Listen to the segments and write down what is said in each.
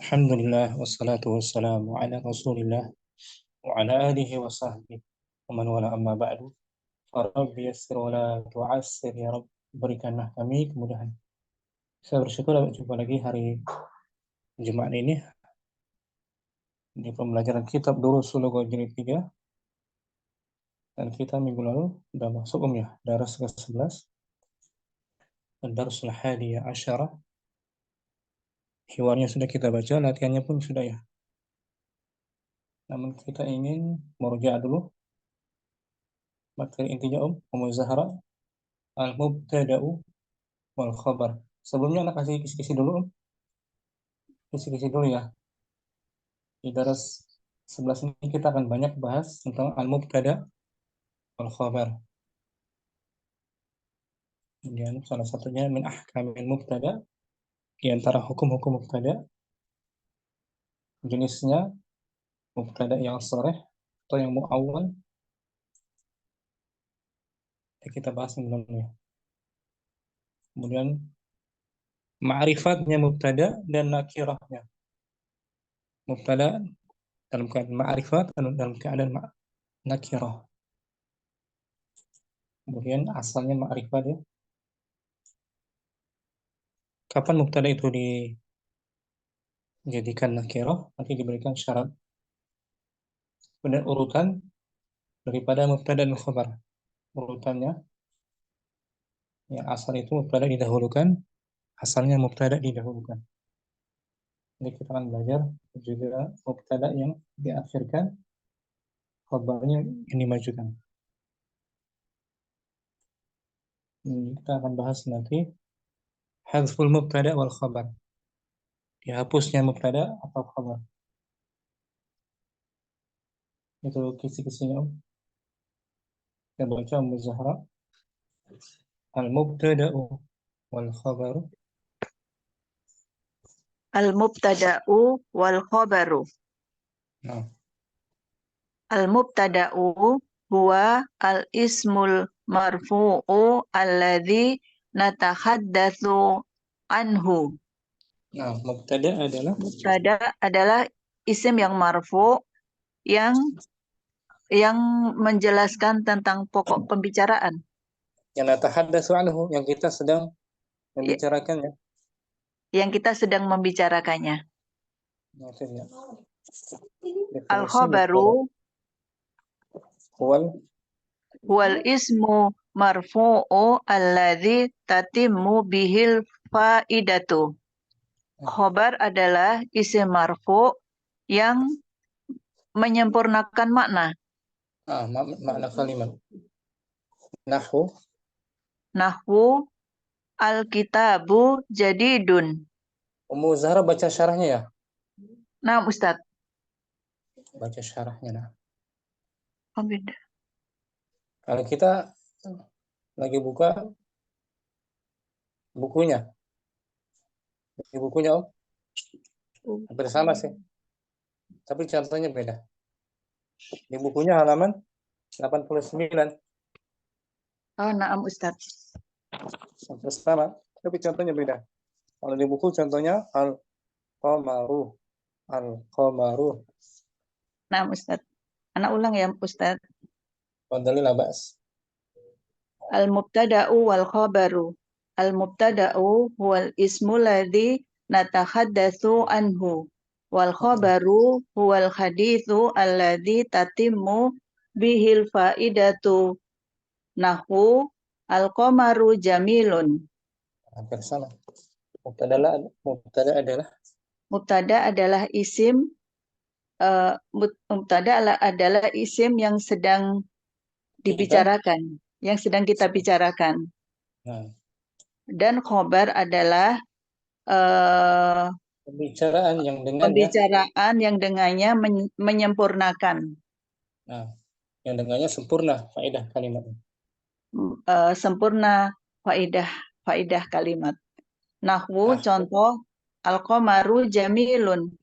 Alhamdulillah wassalatu wassalamu ala Rasulillah wa ala alihi wa sahbihi wa man wala amma ba'du. Rabbi yassir wa la tu'assir ya Rabb. Berikanlah kami kemudahan. Saya bersyukur dapat jumpa lagi hari Jumat ini di pembelajaran kitab Durusul Lughah jilid 3, dan kita minggu lalu sudah masuk ya daras ke-11 dan darusul hadiyah asyarah. Hiwarnya sudah kita baca, latihannya pun sudah ya. Namun kita ingin merujuk dulu materi intinya Ummu Zahra, al-mubtada'u wal khabar. Sebelumnya anak kasih kisi-kisi dulu, kisi-kisi dulu ya. Di daras 11 ini kita akan banyak bahas tentang al-mubtada wal khabar. Kemudian salah satunya min ahkamil mubtada, di antara hukum-hukum mubtada, jenisnya mubtada yang sharih atau yang muawwal. Kita bahas sebelumnya. Kemudian ma'rifatnya mubtada dan nakirahnya. Mubtada dalam keadaan ma'rifat dan dalam keadaan nakirah. Kemudian asalnya ma'rifat ya. Kapan mubtada itu dijadikan nakirah? Nanti diberikan syarat. Kemudian urutan daripada mubtada dan khabar. Urutannya yang asal itu mubtada didahulukan, asalnya mubtada didahulukan. Jadi kita akan belajar juga mubtada yang diakhirkan, khabarnya yang dimajukan. Ini kita akan bahas nanti hadzful mubtada wal khabar. Dihapusnya mubtada atau khabar. Itu kisi-kisinya Kita baca Ummu Zahra. Al-mubtada'u wal khabaru. Al-mubtada'u wal khabaru. Nah, Al-mubtada'u huwa al-ismul marfu'u alladhi natahaddatsu anhu. Mubtada adalah Mubtada adalah isim yang marfu yang menjelaskan tentang pokok pembicaraan. yang natahaddatsu anhu, yang kita sedang membicarakannya. Yang kita sedang membicarakannya. Maksudnya Al-khabaru wal ismu marfu'u alladzi tatimmu bihil faidatu. Khobar adalah isim marfu yang menyempurnakan makna. Makna kalimat. Nahwu al-kitabu jadidun. Ummu Zahra baca syarahnya ya? Nah, Ustaz. Baca syarahnya nah. Oh, beda. Kalau kita lagi buka bukunya. Di bukunya hampir sama sih. Tapi contohnya beda. Di bukunya halaman 89. Oh, naam Ustaz. Hampir sama, tapi contohnya beda. Kalau di buku contohnya al-qamaru. Al-qamaru. Naam Ustaz. Anak ulang ya Ustaz. Wadhalil ba'as. Al-mubtada'u wal khabaru. Al-mubtada'u huwal ismu ladzi natahaddatsu anhu. Wal khabaru huwal haditsu alladzi tatimmu bihil faidatu. Nahwu al-qamaru jamilun. Hampir sama. Mubtada adalah isim mubtada adalah isim yang sedang dibicarakan, yang sedang kita bicarakan. Dan khobar adalah pembicaraan yang dengannya menyempurnakan. Yang dengannya sempurna faedah kalimat. Sempurna faedah kalimat. Nahwu contoh al-qamaru jamilun.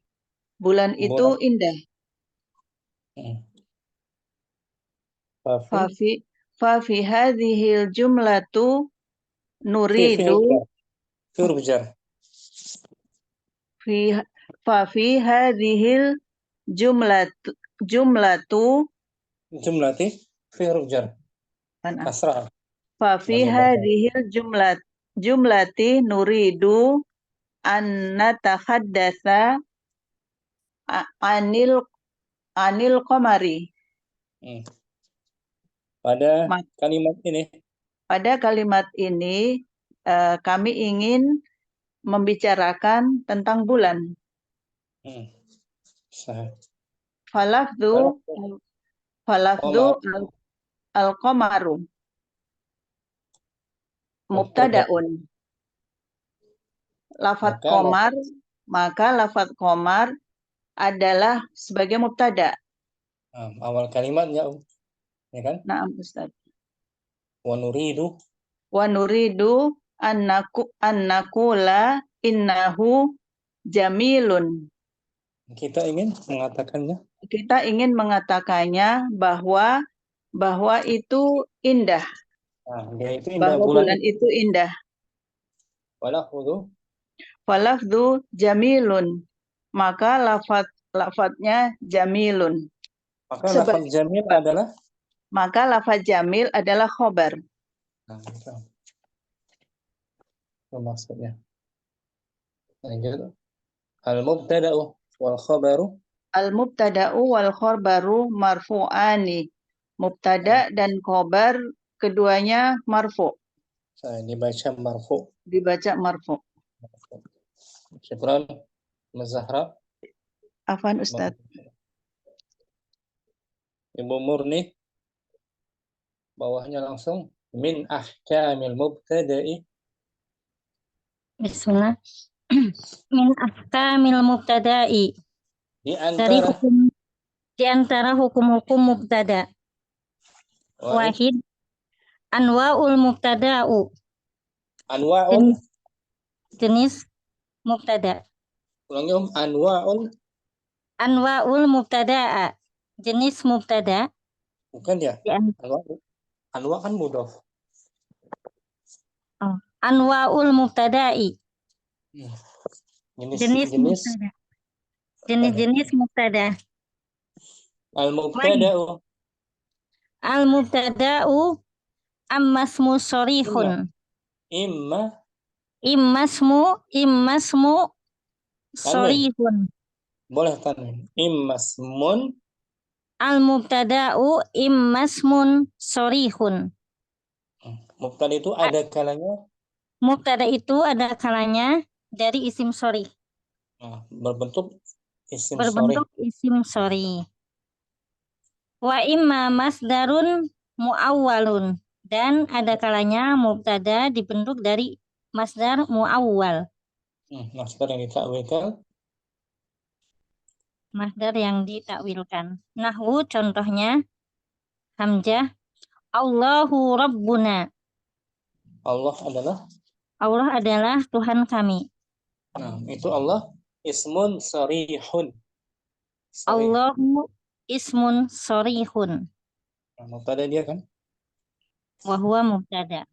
Bulan itu indah. Fa fi hadhil jumlatu nuridu Fa fi hadhil jumlatu Jumlati fi huruf jar. Kasrah. fa fi Bagi baca. hadhil jumlati nuridu an natakhaddatsa anil qamari. Hmm. Pada Ma- kalimat ini, Pada kalimat ini kami ingin membicarakan tentang bulan. sah. Falafdu Qamar al-qamaru mubtada. mubtadaun. Lafat Maka qamar, maka lafat qamar adalah sebagai mubtada. awal kalimatnya, ya kan? Naam Ustaz. Wa nuridu Wa nuridu annakula innahu jamilun. kita ingin mengatakannya. Kita ingin mengatakannya bahwa itu indah, Dia itu indah, bahwa bulan bulan itu indah. walafudhu. Falafdu jamilun, maka lafadznya jamilun. Maka lafaz Sebagai jamil khobar. adalah Maka lafaz jamil adalah khobar. itu maksudnya. Lanjut. Al-mubtada'u wal khabaru. Al-mubtada'u wal khabaru marfu'ani. Mubtada dan khobar keduanya marfu. Dibaca marfu. Dibaca marfu. Syukran Mas Zahra. Afan Ustaz. Ibu Murni, bawahnya langsung min ahkamil mubtada'i. Bismillah. Min ahkamil mubtada'i. Di antara hukum-hukum mubtada. Wahid, anwa'ul mubtada'u. Anwa'ul. Jenis mubtada. Ulangi Anwa'ul mubtada'a. Jenis mubtada. Bukan ya? Anwa kan mudhof. Anwa'ul mubtada'i. Jenis mubtada. Jenis-jenis mubtada. Al-mubtada'u. Al-mubtada'u ammasmu sharihun. Immasmu sharihun. Boleh tanwin. Immasmun. Al-mubtada'u immasmun sharihun. Mubtada itu ada kalanya. Mubtada itu ada kalanya dari isim sharih. Berbentuk isim sharih. Wa imma masdarun muawwalun, dan ada kalanya mubtada dibentuk dari masdar muawwal. Masdar yang ditakwilkan. Masdar yang ditakwilkan. Nahwu contohnya hamzah Allahu Rabbuna. Allah adalah Tuhan kami. Itu Allah ismun sharihun. Allahu ismun sharihun. Mubtada dia kan? Wa huwa mubtada.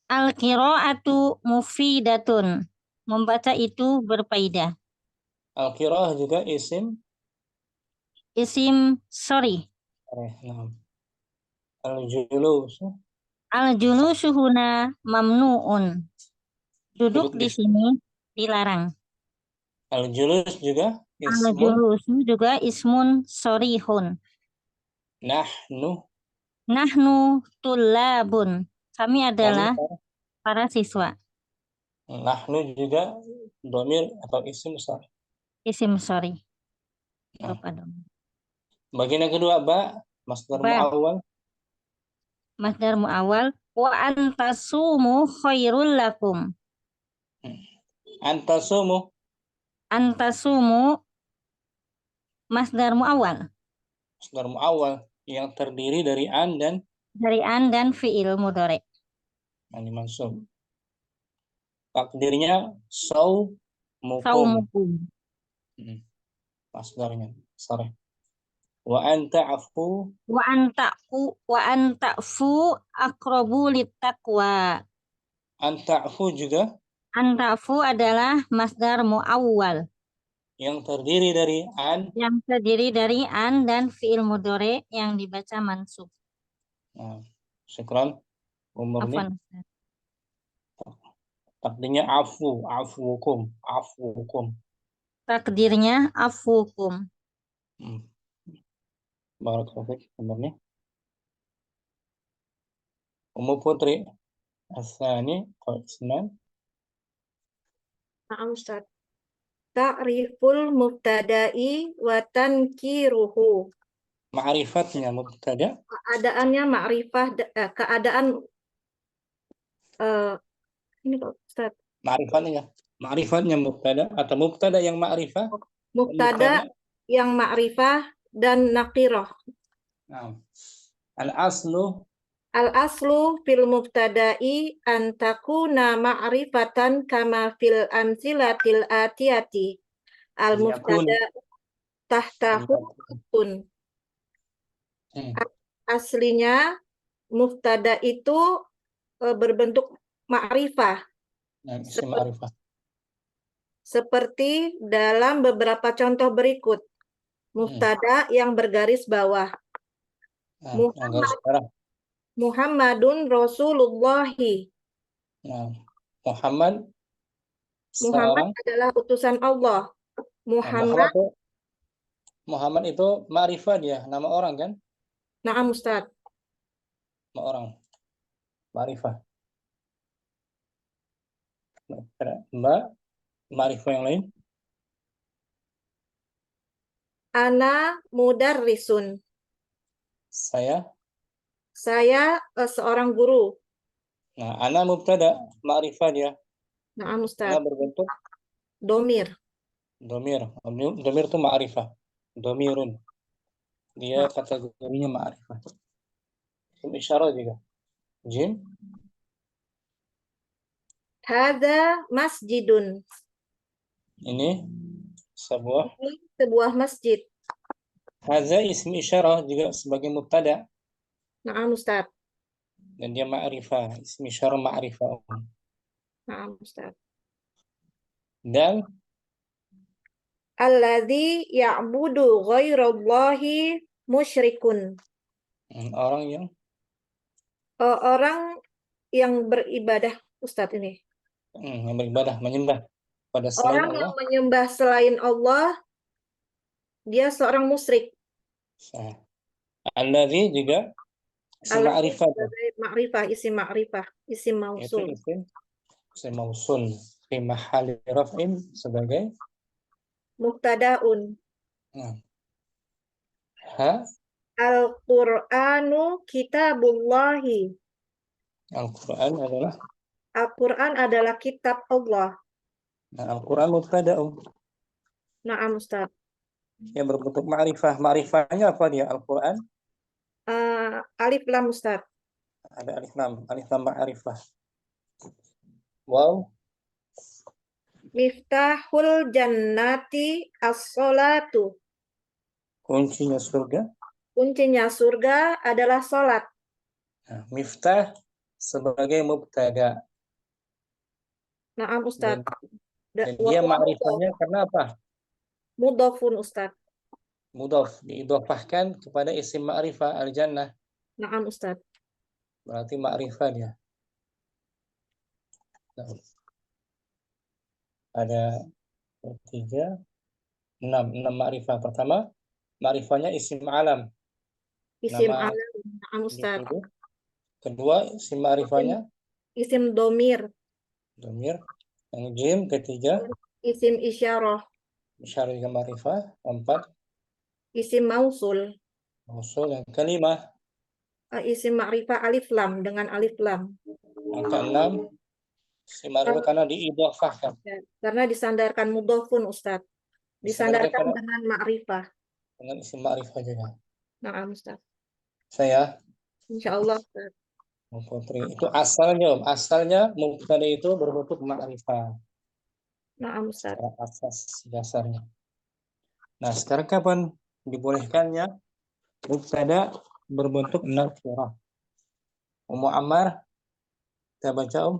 Al-qira'atu mufidatun. Membaca itu berfaedah. Al-qira'ah juga isim sharih. Al-julusu huna mamnu'un. Duduk di sini dilarang. Al-julus juga ismun sharihun. Nahnu tullabun. Kami adalah para siswa. Nahnu juga dhamir atau isim sharih. Isim sharih. Bagian yang kedua, masdar muawwal. Masdar muawwal wa antasumu khairul lakum. Antasumu masdar muawwal. Masdar muawwal yang terdiri dari dan fi'il mudhari'. Mansub. Takdirnya saumukum. Masdarnya sharih. Wa anta'fu aqrabu littaqwa. Anta'fu juga An-ra'fu adalah masdar mu'awwal yang terdiri dari an. yang terdiri dari an dan fi'il mudhari yang dibaca mansub. Nah, syukran. Umur nih. Afwan. Takdirnya afukum. Takdirnya afukum. Barakallahu fiik. Umur nih. Umur Putri. Asani Isman. Nah, Ustaz. Ta'riful mubtada'i wa tankiruhu. Ma'rifatnya mubtada. Keadaannya ma'rifah, keadaan ini kok Ustaz. Ma'rifatnya mubtada atau mubtada yang ma'rifah. Mubtada yang ma'rifah dan nakirah. Nah, al-aslu Al-aslu fil mubtada'i an takuna ma'rifatan kama fil amsilatil atiyati. Al-mubtada tahtahu tun. Aslinya mubtada itu berbentuk ma'rifah. Seperti dalam beberapa contoh berikut. Mubtada yang bergaris bawah. Muhammadun Rasulullahi. Muhammad adalah utusan Allah. Muhammad itu ma'rifah dia, nama orang kan? Naam Ustaz. Nama orang. Ma'rifah. Mbak, ma'rifah yang lain? Ana mudarrisun. Saya seorang guru. Nah, ana mubtada, ma'rifah dia. Naam Ustaz. Ana berbentuk domir. Domir itu ma'rifah. Domirun. Dia kategorinya ma'rifah. Isyarat juga. Jim. Hadza masjidun. Ini sebuah masjid. Hadza ism isyarah juga sebagai mubtada. Naam Ustaz. Dan dia ma'rifah, ism isyarah ma'rifah. Naam Ustaz. Dan alladzi ya'budu ghairallahi musyrikun. Orang yang beribadah, Ustadz ini. Yang beribadah, menyembah pada selain orang Allah. Yang menyembah selain Allah, dia seorang musyrik. Alladzi juga isim ma'rifah. Isim ma'rifah, isim mausul. Isim mausul fi mahalli raf'in sebagai mubtadaun. Al-Qur'anu kitabullahi. Al-Qur'an adalah kitab Allah. Nah, Al-Qur'an mubtada'un. Na'am Ustaz. Yang berbentuk ma'rifah. Ma'rifahnya apa dia Al-Qur'an? Alif lam Ustaz. Ada alif lam ma'rifah. Wow. Miftahul jannati as-sholatu. Kuncinya surga. Kuncinya surga adalah salat. Nah, miftah sebagai mubtada. Naam Ustaz. Dan dia ma'rifahnya karena apa? Mudhafun Ustaz. Mudhaf, diidhafahkan kepada isim ma'rifah al-jannah. Naam Ustaz. Berarti ma'rifah dia. Nah. Ada 6 ma'rifah. Pertama, ma'rifahnya isim alam. Isim alam. Naam Ustaz. Kedua, isim ma'rifahnya isim domir. Yang jim. Ketiga, isim isyarah. Isyarah juga ma'rifah. 4, isim mausul. Yang kelima, isim ma'rifah alif lam dengan alif lam. Yang keenam, isim ma'rifah karena diidhafahkan. Karena disandarkan mudhafun Ustaz. Disandarkan dengan ma'rifah. Dengan isim ma'rifah juga. Naam Ustaz. Saya insyaallah Ustaz. Putri. Itu asalnya mubtada itu berbentuk ma'rifah. Naam Ustaz. Asas dasarnya. Nah, sekarang kapan dibolehkannya mubtada berbentuk nakirah? Ummu Ammar, kita baca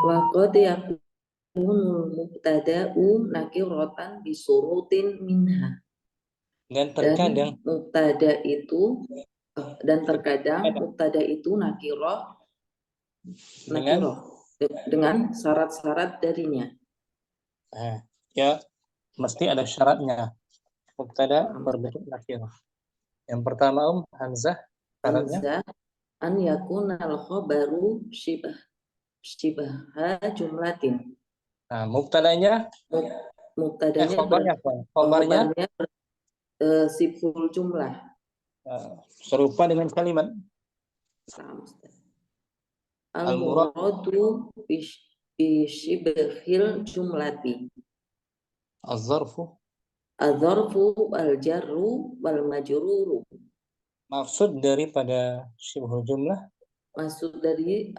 Wa qad yakunul mubtada'u nakiratan bisurutin minha. Dan Dan terkadang mubtada itu dan terkadang mubtada itu nakirah dengan syarat-syarat darinya. Ya mesti ada syaratnya. Mubtada berbentuk nakirah. Yang pertama hamzah syaratnya Hamzah an yakunal khabaru shibaha jumlatin. Nah, mubtadanya Mubtadanya khobarnya siful jumlah. serupa dengan kalimat Al-muradu bishibhil jumlati. az-zarfu Al-zarfu al-jarru wal majruru. maksud daripada syibhul jumlah, Maksud dari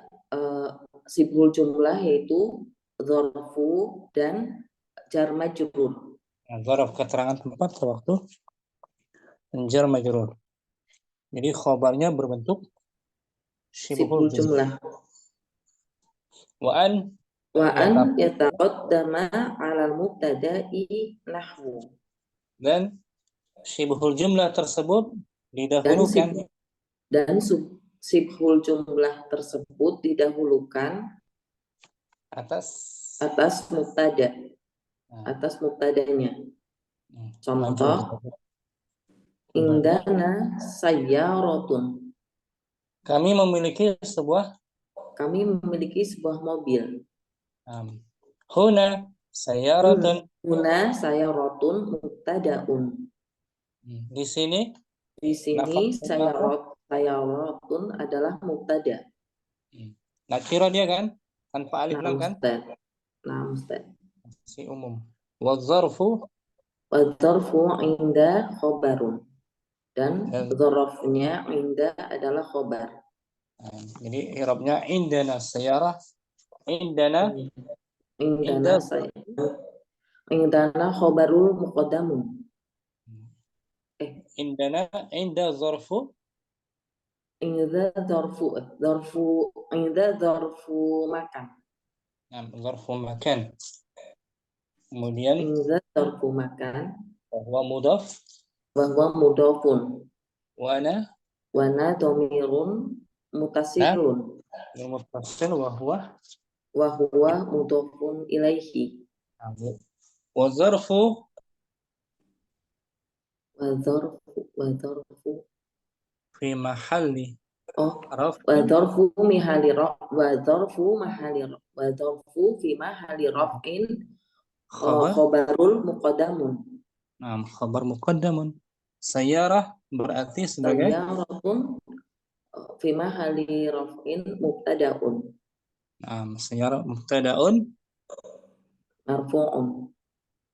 sibhul jumlah yaitu zarfu dan jar majrur. zarf keterangan tempat waktu jar majrur. Jadi khobarnya berbentuk Sibhul jumlah. Wa an yataqaddama 'alal mubtada'i nahwu. Dan syibhul jumlah tersebut didahulukan Dan sibhul jumlah tersebut didahulukan atas mubtada, atas mubtadanya. Contoh, indana sayyaratun. Kami memiliki sebuah mobil. Huna sayyaratun. Huna sayyaratun mubtada'un. Di sini sayyaratun adalah mubtada. Nakira dia kan? Tanpa alif lam kan? Nah, Ustaz. Si umum. Wadzarfu inda khobarun. Dan dzarafnya inda adalah khobar. Jadi i'rabnya indana sayyarah. Indana khobarul muqaddamun. Inda zarfu Inda zarfu makan. Zarfu makan. Kemudian Inda zarfu makan. Bahwa mudhafun. Wana dhamirun mutasilun. Mutasil wa huwa mudhafun ilaihi. Wa zarfu fi mahalli wadharfu fi mahalli raf'in khabarul muqaddamun. Khabar muqaddamun. Sayyarah berarti sebagai sayyaratun fi mahalli raf'in mubtada'un. Sayyarah mubtada'un marfu'un.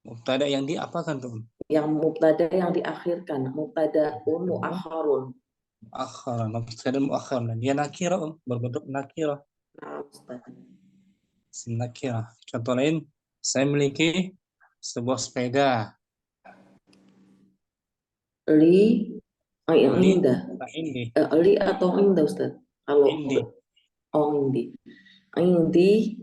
Mubtada yang diapakan tuh? Yang mubtada yang diakhirkan, mubtada'un mu'akhkharun. Mubtada mu'akhkharun. Dia nakirah, berbentuk nakirah. Nah, Ustaz. Nakirah. Contoh lain, saya memiliki sebuah sepeda. Indah. Li atau indah, Ustaz? Kalau indi. Indi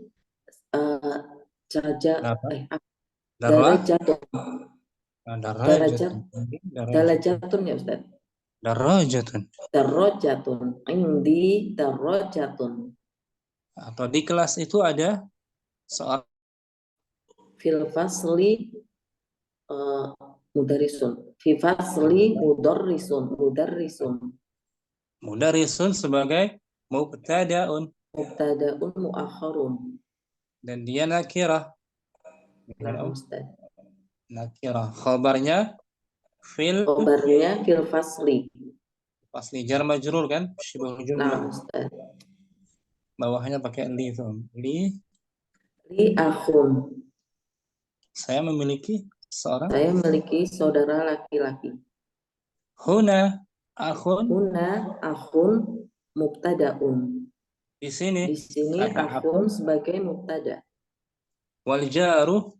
darajatun ya, Ustaz. Darajatun. Indi darajatun. Atau di kelas itu ada soal fil fasli mudarrisun. Fi fasli mudarrisun. Mudarrisun sebagai mubtada'un mu'akhkharun. Dan dia nakirah. Nakirah. Khabarnya fil fasli. Fasli jar majrur kan? Syibhul jumlah. Ustaz. Bawahnya pakai li itu. Li akhun. Saya memiliki saudara laki-laki. Huna akhun mubtada'un. Di sini akhun sebagai mubtada. Wal jaru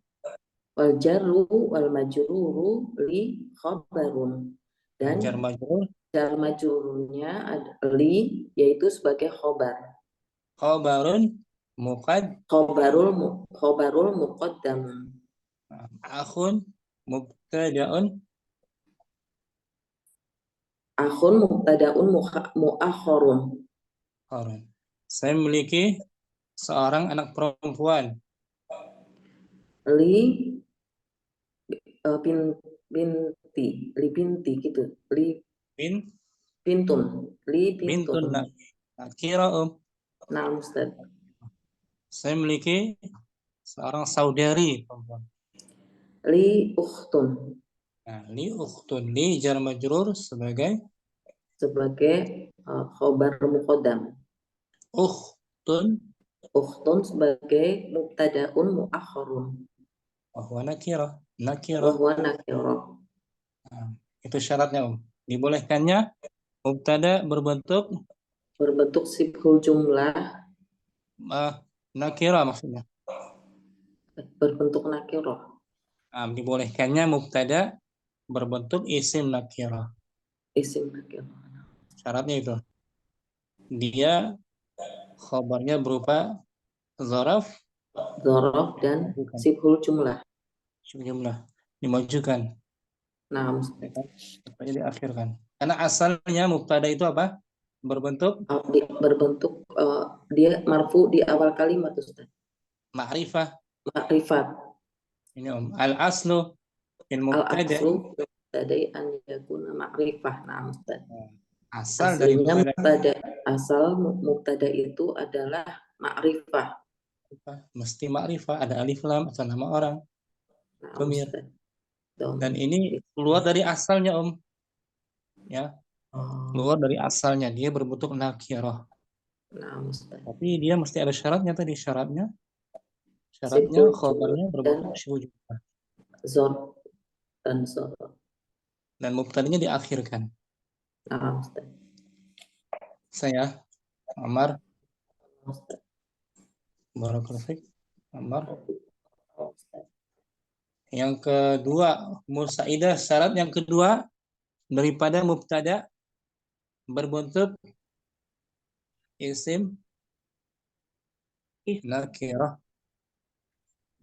wal majruru li khabarun. Dan jar majrurnya li yaitu sebagai khobar. Khobarun khobarul muqaddam. akhun mubtada'un Akhun mubtadaun muakhorun. khabarun. Saya memiliki seorang anak perempuan. Li li binti gitu. Li Bin bintun. Li bintun bintun. nakira Nah, Ustaz. Saya memiliki seorang saudari perempuan. Li ukhtun. Nah, li ukhtun, li jar majrur sebagai Sebagai khobar muqaddam. ukhtun Ukhtun sebagai mubtadaun muakhorun. wa huwa nakira. Wahwa nakiro. Nah, itu syaratnya Dibolehkannya mubtada berbentuk Sibhul jumlah. nakira maksudnya. Berbentuk nakiro. Dibolehkannya mubtada berbentuk isim nakira. Isim nakiro. Syaratnya itu. Dia khabarnya berupa zaraf Dzaraf dan sibhul jumlah. jumlah dimajukan. Nah, Supaya diakhirkan. Karena asalnya mubtada itu apa? Berbentuk berbentuk dia marfu di awal kalimat, Ustaz. ma'rifah. Makrifat. Ini al aslu fil mubtada. Al-aslu tadai an yakuna makrifah. Nah, Ustaz. Asal dari Aslinya mubtada asal mubtada itu adalah makrifah. mesti ma'rifah, ada alif lam atau nama orang. Nah, Domir. Ustaz. Dan ini keluar dari asalnya ya, keluar dari asalnya, dia berbentuk nakirah. Nah, Ustaz. Tapi dia mesti ada syaratnya tadi, syaratnya Sibhul khabarnya jumlah berbentuk sibhul jumlah. Zor dan zor. Dan mubtadanya diakhirkan. Nah, Ustaz. Saya Amar Ustaz. Barakallahu fiik. Amar. Yang kedua, musaidah, syarat yang kedua daripada mubtada berbentuk isim nakirah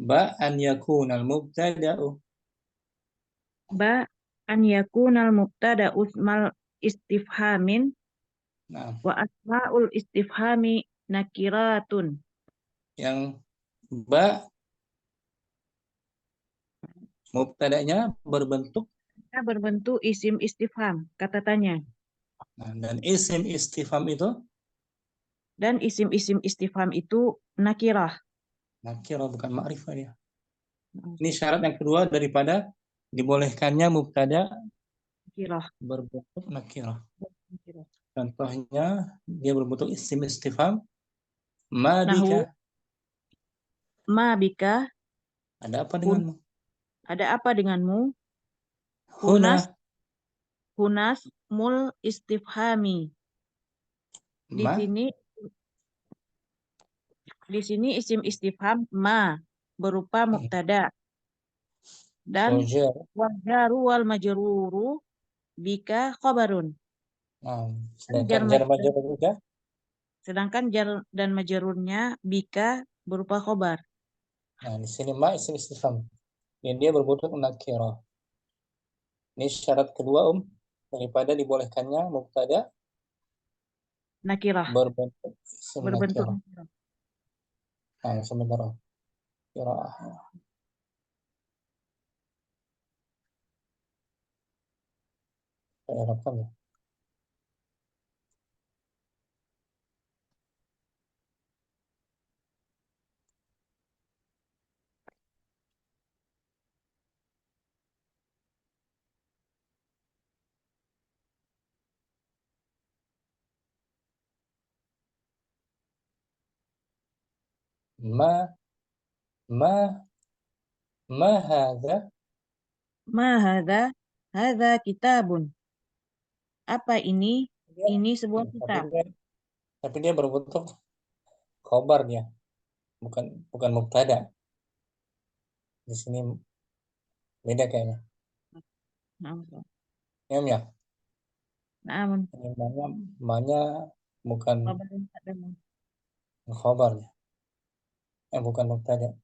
ba an yakunal mubtada'u Ba an yakunal mubtada usmal istifhamin nah, wa asmaul istifhami nakiratun. yang ba mubtadanya berbentuk Isim istifham, kata tanya. dan isim istifham itu Dan isim-isim istifham itu nakirah. nakirah, bukan ma'rifah dia. Ini syarat yang kedua daripada dibolehkannya mubtada Nakirah. berbentuk nakirah. Contohnya dia berbentuk isim istifham ma Nahu bika, ma bika, ada apa denganmu? ada apa denganmu? Huna Hunas mul istifhami. Di ma sini isim istifham ma berupa mubtada dan wajar. wajaru wal majruru bika khabarun. Sedangkan jar majrur juga Sedangkan jar dan majrurnya bika berupa khobar. nah di sini ma isim istifham dan dia berbentuk nakirah. Ini syarat kedua daripada dibolehkannya mubtada Nakirah. berbentuk isim Berbentuk nakirah. nakirah. Nah, sebentar. Qiraah. Saya rekam ya. Ma ma ma hadza Ma hadza? Hadza kitabun. Apa ini? Ini sebuah tapi kitab. dia berbentuk khobar dia, bukan mubtada. Di sini beda kayaknya. Ya. Namun Ini ma-nya bukan Khabarnya. Bukan mubtada.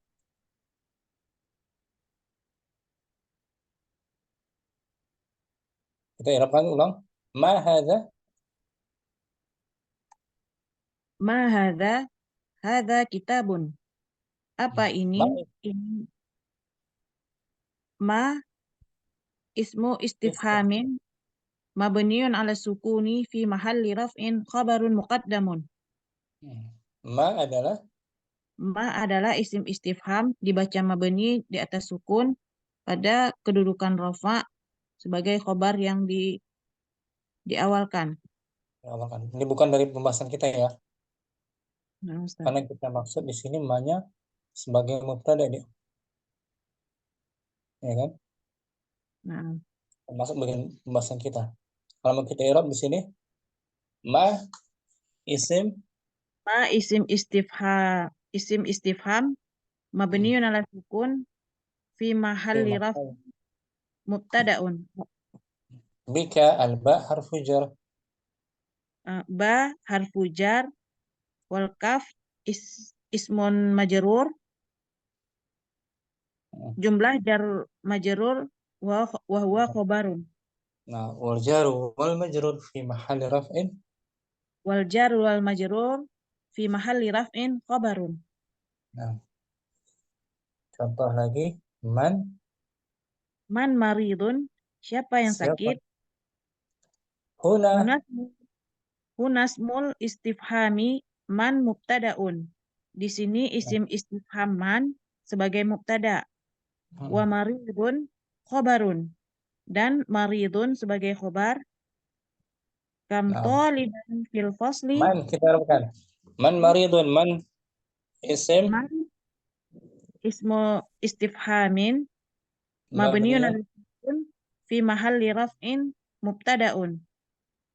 Kita i'rabkan ulang. Ma hadza? Ma hadza kitabun. Apa ini? Ma Ini ma ismu istifhamin mabniun ala sukuni fi mahalli raf'in khabarun muqaddamun. Ma adalah Ma adalah isim istifham dibaca mabni di atas sukun pada kedudukan rafa sebagai khobar yang diawalkan. ini bukan dari pembahasan kita ya. Nah, Ustaz. Karena kita maksud di sini ma-nya sebagai mubtada dia. Ya kan? Nah, Termasuk bagian pembahasan kita. Kalau mau kita i'rab di sini ma isim ma isim istifham mabniun ala sukun fi mahalli raf mubtadaun. bika al-ba harfu jar. Ba harfu jar wal kaf ismun majrur, jumlah jar majrur wa huwa khobarun. Nah, wal jaru wal majrur fi mahalli raf'in. Wal jar wal majrur fi mahalli raf'in khobarun. Nah, contoh lagi man Man maridun, siapa yang siapa? sakit? Huna Hunasmul istifhami man mubtadaun. Di sini isim istifham man sebagai mubtada. Wa maridun khobarun. Dan maridun sebagai khobar. Kam Nah, toliban fil fasli. man kita harapkan. Man maridun man isim Man ismu istifhamin mabniun mabniun ala sukun fi mahalli raf'in mubtadaun.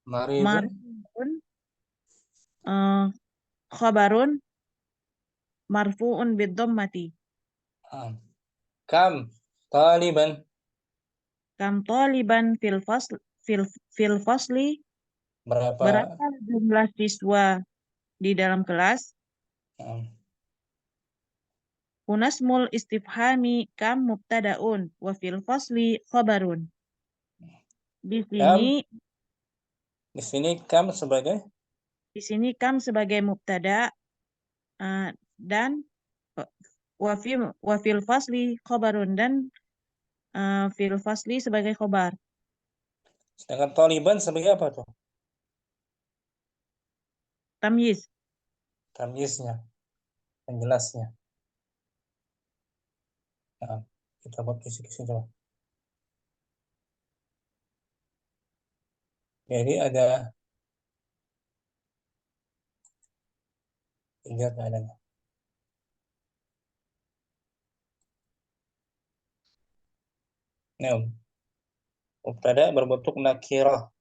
maridun Maridun khabarun marfu'un bid dhammati. kam taliban Kam taliban fil fasli, berapa berapa jumlah siswa di dalam kelas? Hunasmul istifhami kam mubtadaun wa fil fasli khabarun. Di kam sini kam sebagai kam sebagai mubtada dan wa fil fasli khabarun, dan fil fasli sebagai khobar. sedangkan taliban sebagai apa tuh? Tamyiz. Tamyiznya, penjelasnya. Nah, kita buat kisi-kisi coba. Jadi ada 3 keadaan. Nah, mubtada berbentuk nakirah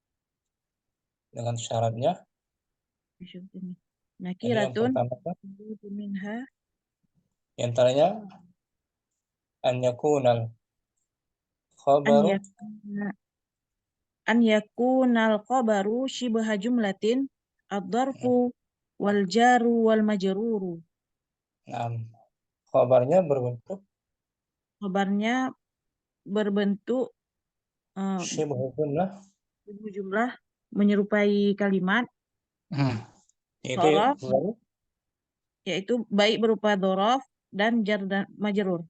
dengan syaratnya yang Nakiratun pertama kan minha di antaranya an yakunal an khabaru yakuna an yakunal khabaru shibha jumlatin ad-darfu wal jaru wal majruru. nah, khabarnya berbentuk Khabarnya berbentuk syibhu jumlah jumlah menyerupai kalimat itu dhorof, baru yaitu baik berupa dhorof dan jar dan majrur.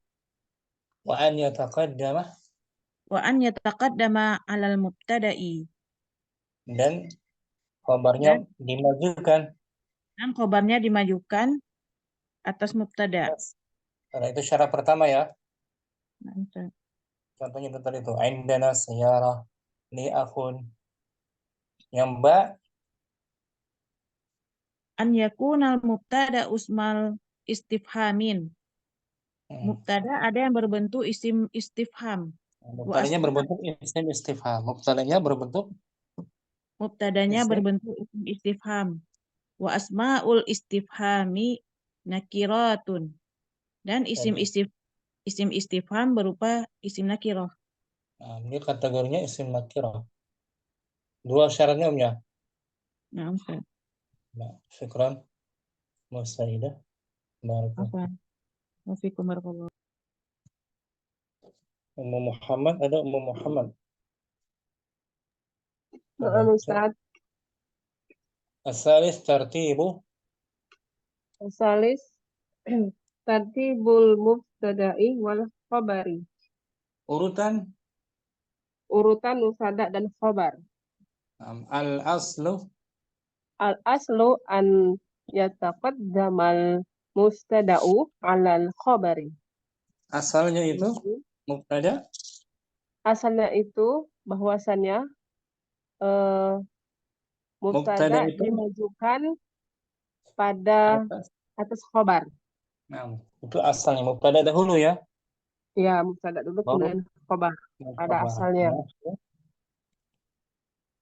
wa an yataqaddama Wa an yataqaddama alal mubtada'i, dan khabarnya dimajukan. dan khabarnya dimajukan atas mubtada. Karena itu syarat pertama ya. Nah, Contohnya itu tadi itu indana sayyarah li akhun. Yang ba an yakunal mubtada usmal istifhamin. Mubtada ada yang berbentuk isim istifham. mubtadanya berbentuk isim istifham. Mubtadanya berbentuk isim istifham. Wa asmaul istifhami nakiratun. Dan isim istifham berupa isim nakirah. Nah, ini kategorinya isim nakirah. 2 syaratnya Umnya. Nah, Nah, syukran. Musaidah. Barakallah. Apa? Wafikum warahmatullahi. Ummu Muhammad ada Ummu Muhammad. Na'am Ustaz. Asalis tartibu Salis tartibul mubtada'i wal khabari. urutan Urutan mubtada dan khabar. al aslu Al aslu an yataqaddamal mubtada'u alal khabari. asalnya itu mubtada Asalnya itu bahwasannya mubtada mubtada itu dimajukan pada atas. atas khabar. Nah, itu asalnya mubtada dahulu ya. Ya, mubtada dulu Baru kemudian khabar. Ada khabar. asalnya. Nah,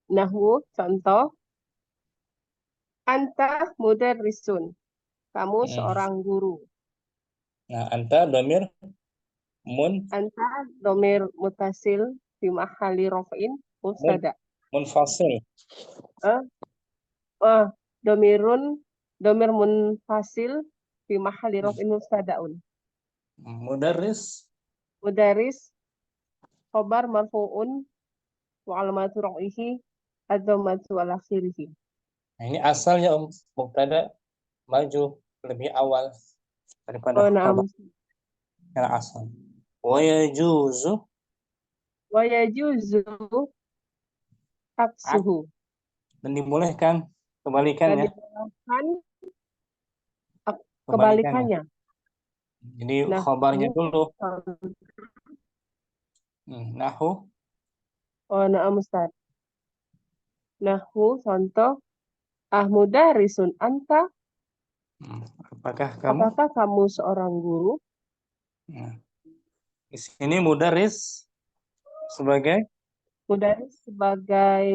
Nahwu contoh anta mudarrisun. Kamu seorang guru. Nah, anta domir mun Anta domir mutasil fi mahali rofin mubtada. munfasil. Domir munfasil fi mahali rofin mubtadaun. Mudarris Mudaris khobar marfu'un wa alamatu raf'ihi ad-dhammatu ala akhirih. Nah, ini asalnya mubtada maju lebih awal daripada Na'am. khabar yang asal. Wa yajuzu Wa yajuzu aksuhu. dan dibolehkan Dan kebalikannya. dibolehkan kebalikannya. Jadi Nah, khabarnya dulu. Nahu na'am Ustaz. Nahwu contoh mudarrisun anta. apakah kamu? Apakah kamu seorang guru? Nah, di sini mudarris sebagai Mudarris sebagai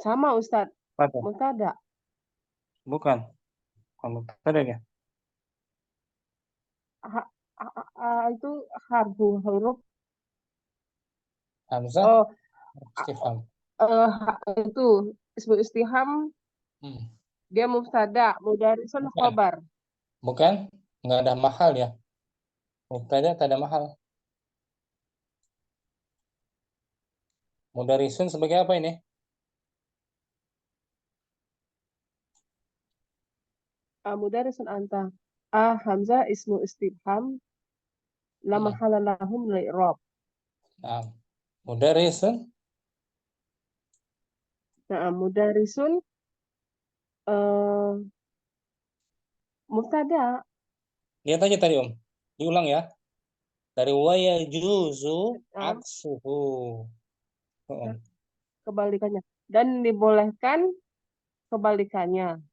sama Ustaz. apa? Mubtada. Bukan mubtada ya. Itu huruf Hamzah istifham. itu ismu istifham dia mubtada, mudarrisun Bukan. khabar. Bukan, nggak ada mahal ya. Mubtada tak ada mahal. Mudarrisun sebagai apa ini? Mudarrisun anta. Hamzah ismu istifham la mahala lahu min al-i'rab. Nah, mudarrisun Nah, mudarrisun mubtada. lihat aja tadi diulang ya. Dari wa yajuzu aksuhu. Kebalikannya. Dan dibolehkan kebalikannya.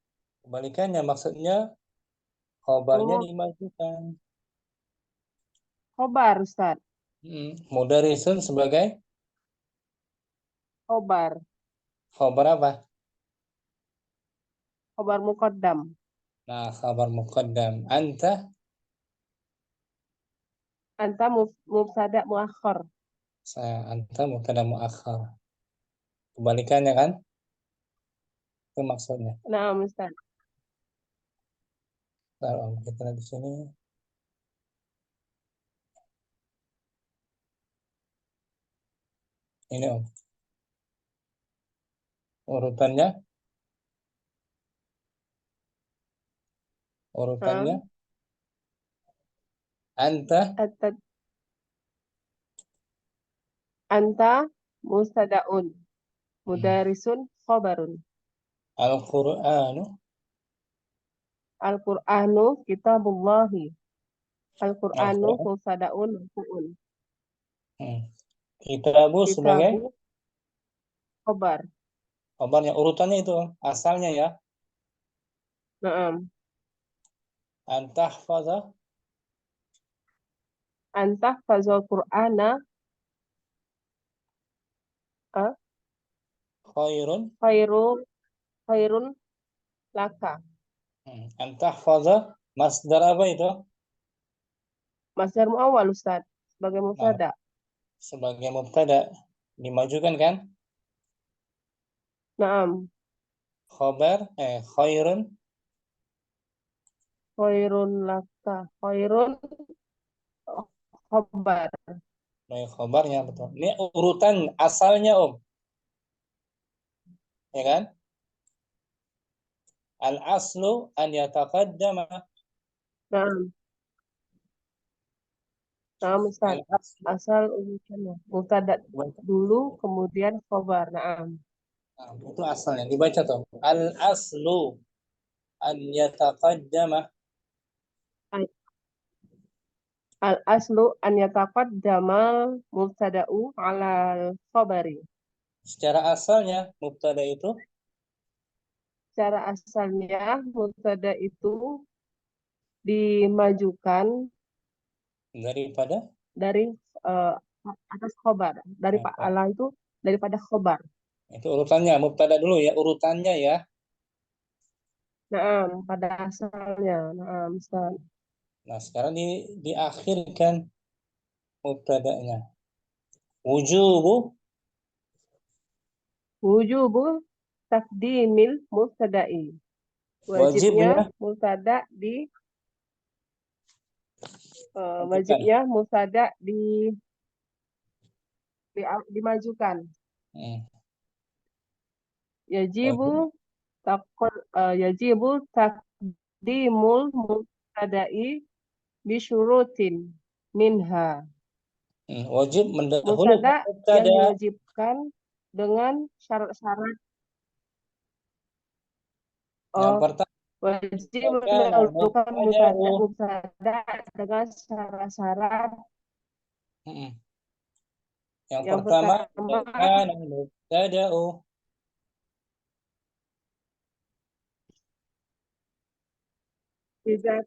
Kebalikannya maksudnya khabarnya dimajukan. Khobar, Ustaz. Mudarrisun sebagai Khobar. khabar apa? Khobar muqaddam. Nah, khabar muqaddam. Anta mubtada muakhar. Anta mubtada muakhar. Kebalikannya kan? Itu maksudnya. Nah, Ustaz. Kalau kita di sini ini urutannya anta mubtadaun mudarrisun khabarun. Al-Qur'anu kitabullahi. Al-Qur'anu mubtadaun marfu'un. Kitabu sebagai khabar. Khabarnya urutannya itu asalnya ya. Naam. Antahfazal Qur'ana khairun laka. Antahfaza masdar apa itu? Masdar muawwal Ustaz, sebagai mubtada. Sebagai mubtada dimajukan kan? Naam. khobar, khairun, Khairun laka. Khairun khobar. baik khobarnya betul. Ini urutan asalnya ya kan? Al aslu an yataqaddama. Nah, nah Ustaz. Al aslu. Asal urutannya. Mubtada dulu, kemudian khobar. Nah, Nah, itu asalnya dibaca tuh. Al aslu an yataqaddama. al aslu an yataqaddamal mubtada'u alal khabari. Secara asalnya mubtada itu Secara asalnya mubtada itu dimajukan daripada dari atas khobar. Dari Pak apa? Allah itu daripada khobar. Itu urutannya mubtada dulu ya, urutannya ya. Nah, pada asalnya. Nah, Ustaz. Nah, sekarang diakhirkan mubtada'nya. Wujubu Wujubu takdimil mubtada'i. Wajibnya wajibnya mubtada majukan. wajibnya mubtada dimajukan. Yajibu yajibu takdimul mubtada'i bisyurutin minha. Wajib mendahulukan Mubtada yang mubtada. diwajibkan dengan syarat-syarat. Yang Oh, pertama wajib kana mendahulukan mubtada dengan syarat-syarat. Yang Yang pertama pertama, kana mubtada'u Iza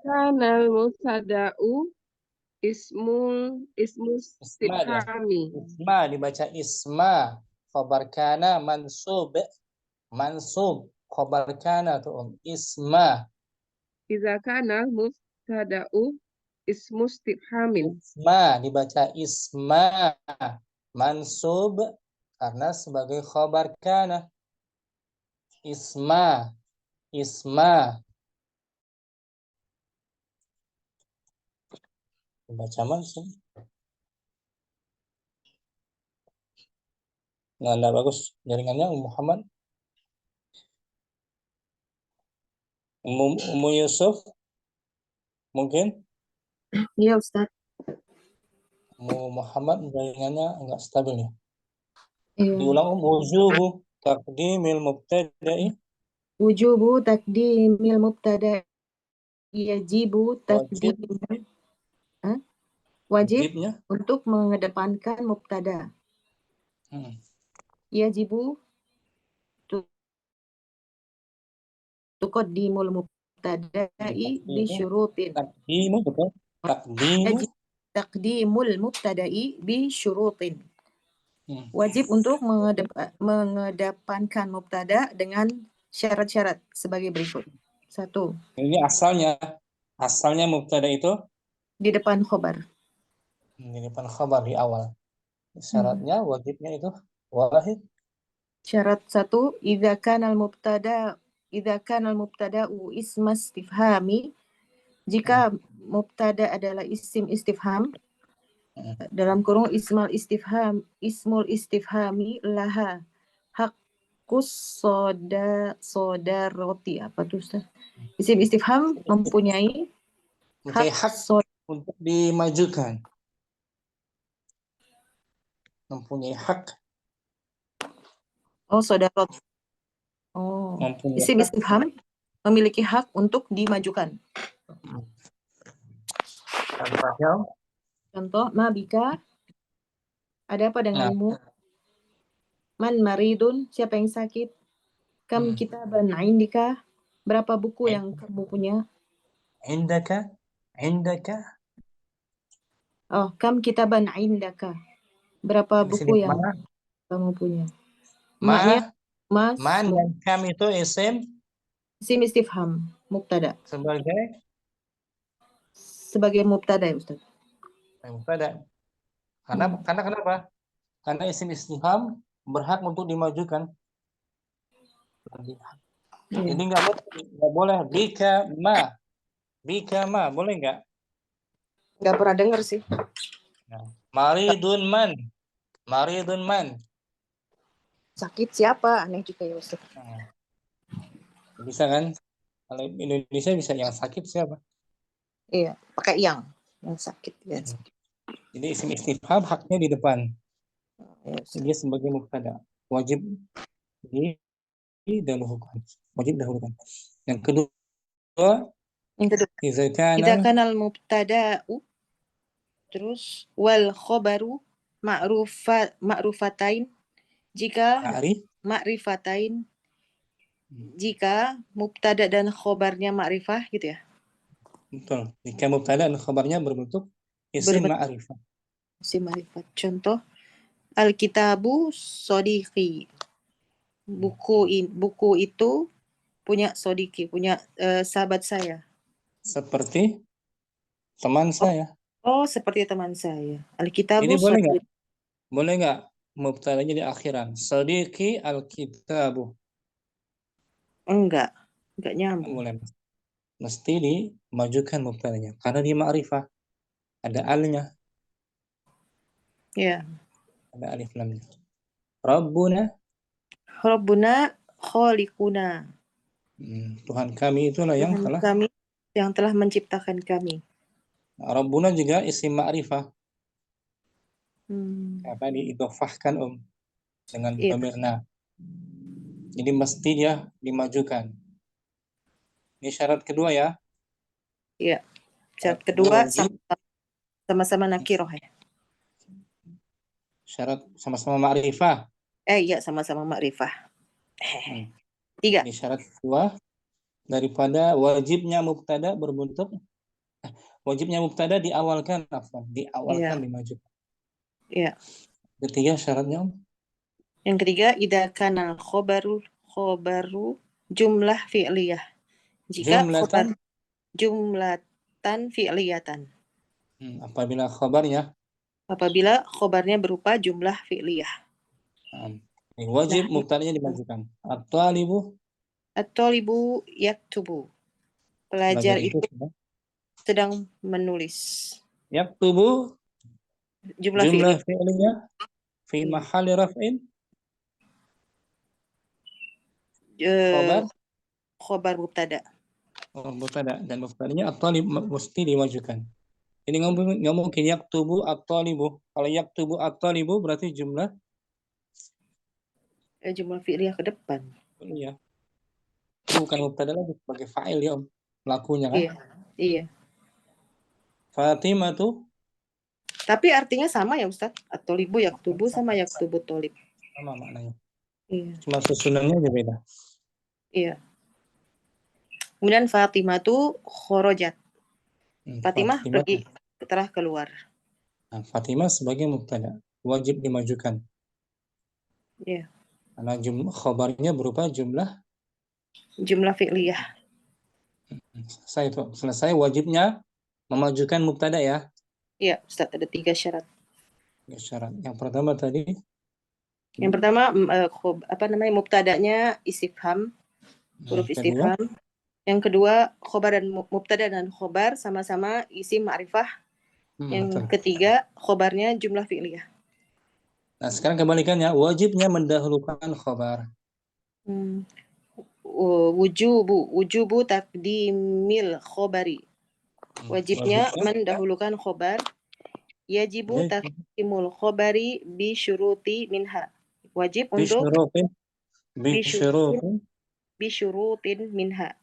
kana al-mubtada'u ismu isma dia. istifhami. Isma dibaca isma. Khabar kana mansub khabar kana tuh isma. Iza kana al-mubtada'u ismu istifhamin. Isma dibaca isma mansub karena sebagai khabar kana. Isma dibaca mansub. Nah, enggak bagus jaringannya Muhammad. Ummu Yusuf mungkin Iya Ustaz. Muhammad jaringannya enggak stabil ya. Iya. Diulang wujubu taqdimil mubtada'i Wujubu takdimil mubtada yajibu takdimil wajib wajibnya untuk mengedepankan mubtada. Yajibu tuqaddimul mubtada'i bi syurutin. Takdimu betul. Takdimu Yajib taqdimul mubtada'i bi syurutin. Wajib untuk mengedepankan mubtada dengan syarat-syarat sebagai berikut. 1. Ini asalnya mubtada itu Di depan khobar. di depan khabar di awal. Syaratnya wajibnya itu wahid. Syarat 1, idza kana al-mubtada'u isma istifhami, jika mubtada adalah isim istifham, dalam kurung ismul istifhami laha haqqus sodaroti. Apa tuh Ustaz? Isim istifham mempunyai hak untuk dimajukan. Mempunyai hak. Oh, sodarot. Oh, isim istifham memiliki hak untuk dimajukan. Contoh, ma bika, ada apa denganmu? Man maridun, siapa yang sakit? Kam kitaban indika, berapa buku yang kamu punya? Indaka. Oh, kam kitaban indaka, berapa buku yang kamu punya? Maknya mas. Man dan kam itu isim Istifham, mubtada. Sebagai mubtada ya Ustaz. Mubtada. Karena kenapa? Karena isim istifham berhak untuk dimajukan. Jadi nggak boleh bika ma, boleh nggak? Nggak pernah dengar sih. Nah, maridun man. Sakit siapa? Aneh juga ya Ustaz. Nah, bisa kan? Kalau Indonesia bisa yang sakit siapa? Iya, pakai yang sakit ya. Jadi isim istifham haknya di depan. Ya, Ustaz. Dia sebagai mubtada wajib didahulukan. Yang kedua, Yang kedua, idza idza kana kana al-mubtada'u terus wal khobaru ma'rufatain jika ma'rifatain jika mubtada dan khobarnya ma'rifah gitu ya. betul. Jika mubtada dan khabarnya berbentuk isim ma'rifah. Isim ma'rifat. Contoh Alkitabu sodiqi. Buku itu punya sodiki, punya sahabat saya. Seperti teman saya. Oh, seperti teman saya. Alkitabu Ini boleh sodiqi. nggak? Boleh nggak mubtadanya di akhiran? Sadiqi alkitabu. Enggak nyambung. Boleh. Mesti dimajukan mubtadanya karena dia ma'rifah. Ada alnya, Ya. ada alif lamnya. Rabbuna, kholiquna. Tuhan kami itulah yang telah menciptakan kami. Rabbuna juga isim ma'rifah. Hmm. Apa diidhofahkan dengan Iya. dhamirna. Jadi mesti dia dimajukan. Ini syarat kedua ya. Iya. Syarat kedua wajib. sama-sama nakiroh ya. Syarat sama-sama ma'rifah. Iya, sama-sama ma'rifah. 3. Ini syarat kedua daripada wajibnya mubtada berbentuk wajibnya mubtada diawalkan dimajukan. Iya. Ketiga syaratnya Yang ketiga, idza kana khobaru jumlah fi'liyah. Jika khobar jumlatan fi'liyatan. Apabila khobarnya berupa jumlah fi'liyah. Wajib mubtadanya dimajukan. At-thalibu yaktubu. Pelajar itu sedang menulis. Yaktubu Jumlah fi'liyah fi mahalli raf'in khobar mubtada. Mubtada dan mubtadanya at-talib mesti dimajukan. Ini nggak mungkin yaktubu at-talibu. Kalau yaktubu at-talibu berarti jumlah fi'liyah ke depan. Iya. Itu bukan mubtada lagi sebagai fa'il ya, pelakunya kan? Iya. Fatimah tuh. Tapi artinya sama ya Ustaz? At-talibu yaktubu sama yaktubu tolib. Sama maknanya. Iya. Cuma susunannya aja beda. Iya. Kemudian Fatimah tuh khorojat. Fatimah pergi, telah keluar. Nah, Fatimah sebagai mubtada wajib dimajukan. Iya. Karena jumlah khabarnya berupa jumlah fi'liyah. Selesai wajibnya memajukan mubtada ya. Iya, Ustaz, ada 3 syarat. Syarat. Yang pertama tadi. Yang pertama mubtadanya istifham, huruf istifham. Yang kedua mubtada dan khobar sama-sama isim ma'rifah. Yang ketiga khobarnya jumlah fi'liyah. Nah, sekarang kebalikannya, wajibnya mendahulukan khobar. Wujubu taqdimil khobari. Wajibnya mendahulukan khobar. Yajibu taqdimul khobari bi syuruti minha. Wajib untuk bisyurutin minha.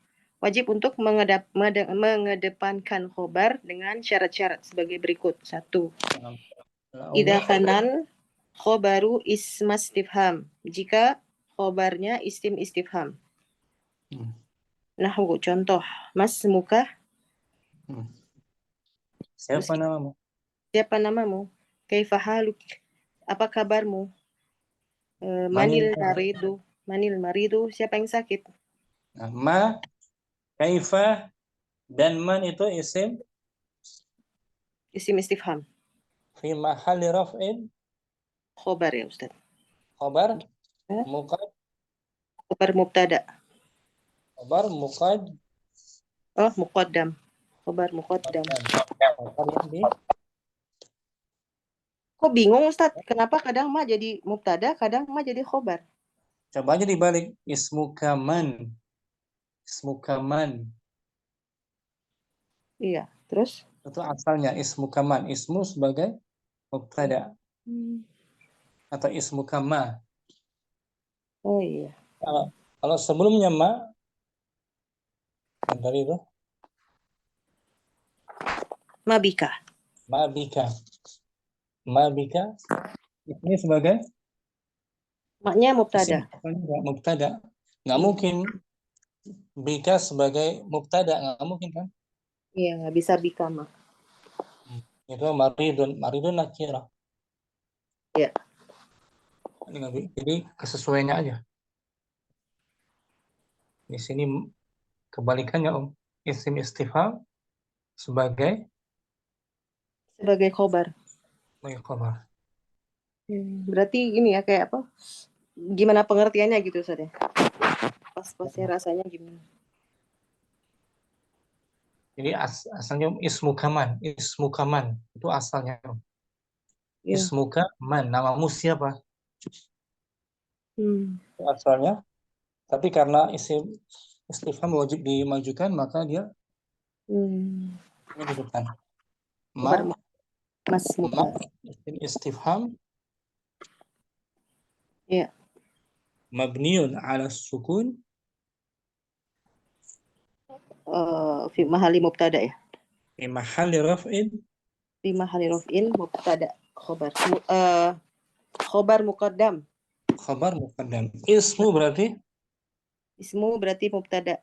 Wajib untuk mengedepankan khobar dengan syarat-syarat sebagai berikut. 1. Idza kanal khobaru isma istifham. Jika khobarnya isim istifham. Nahwu, contoh, mas muka. Siapa namamu? Siapa namamu? Kaifa haluk? Apa kabarmu? Manil maridu. Siapa yang sakit? Nah, ma, kaifa, dan man itu isim istifham. Fi mahalli raf'in Khobar ya Ustaz. Khobar Ya. mukad Khobar mubtada. khobar mukad Oh, muqaddam. Khobar muqaddam. khobar yang di Kok bingung Ustaz? Kenapa kadang ma jadi mubtada, kadang ma jadi khobar? coba aja dibalik. Ismuka man. Ismuka man. Iya. Terus? Itu asalnya ismuka man. Ismu sebagai mubtada atau ismuka ma. Oh iya. Kalau sebelumnya ma, dari itu Mabika. ma bika. Ma bika ini sebagai Maknya isim mubtada. mubtada. Nggak mungkin bika sebagai mubtada, nggak mungkin kan? Iya, nggak bisa bika ma. Itu maridun nakirah. Iya. Jadi kesesuaiannya aja. Di sini kebalikannya isim istifham sebagai khobar. khobar. Berarti ini ya kayak apa? Gimana pengertiannya gitu Ustaz ya? Pas-pasnya rasanya gimana? Jadi asalnya ismuka man itu asalnya. Iya. Ismuka man, namamu siapa? Itu asalnya. Tapi karena isim istifham wajib dimajukan, maka dia ini di depan. Khobar mas Ma mubtada. isim istifham Iya. mabniun ala sukun Fi mahali mubtada ya. fi mahalli raf'in Fi mahali raf'in mubtada khobar. Khobar muqaddam. khabar muqaddam. Ismu berarti Ismu berarti mubtada.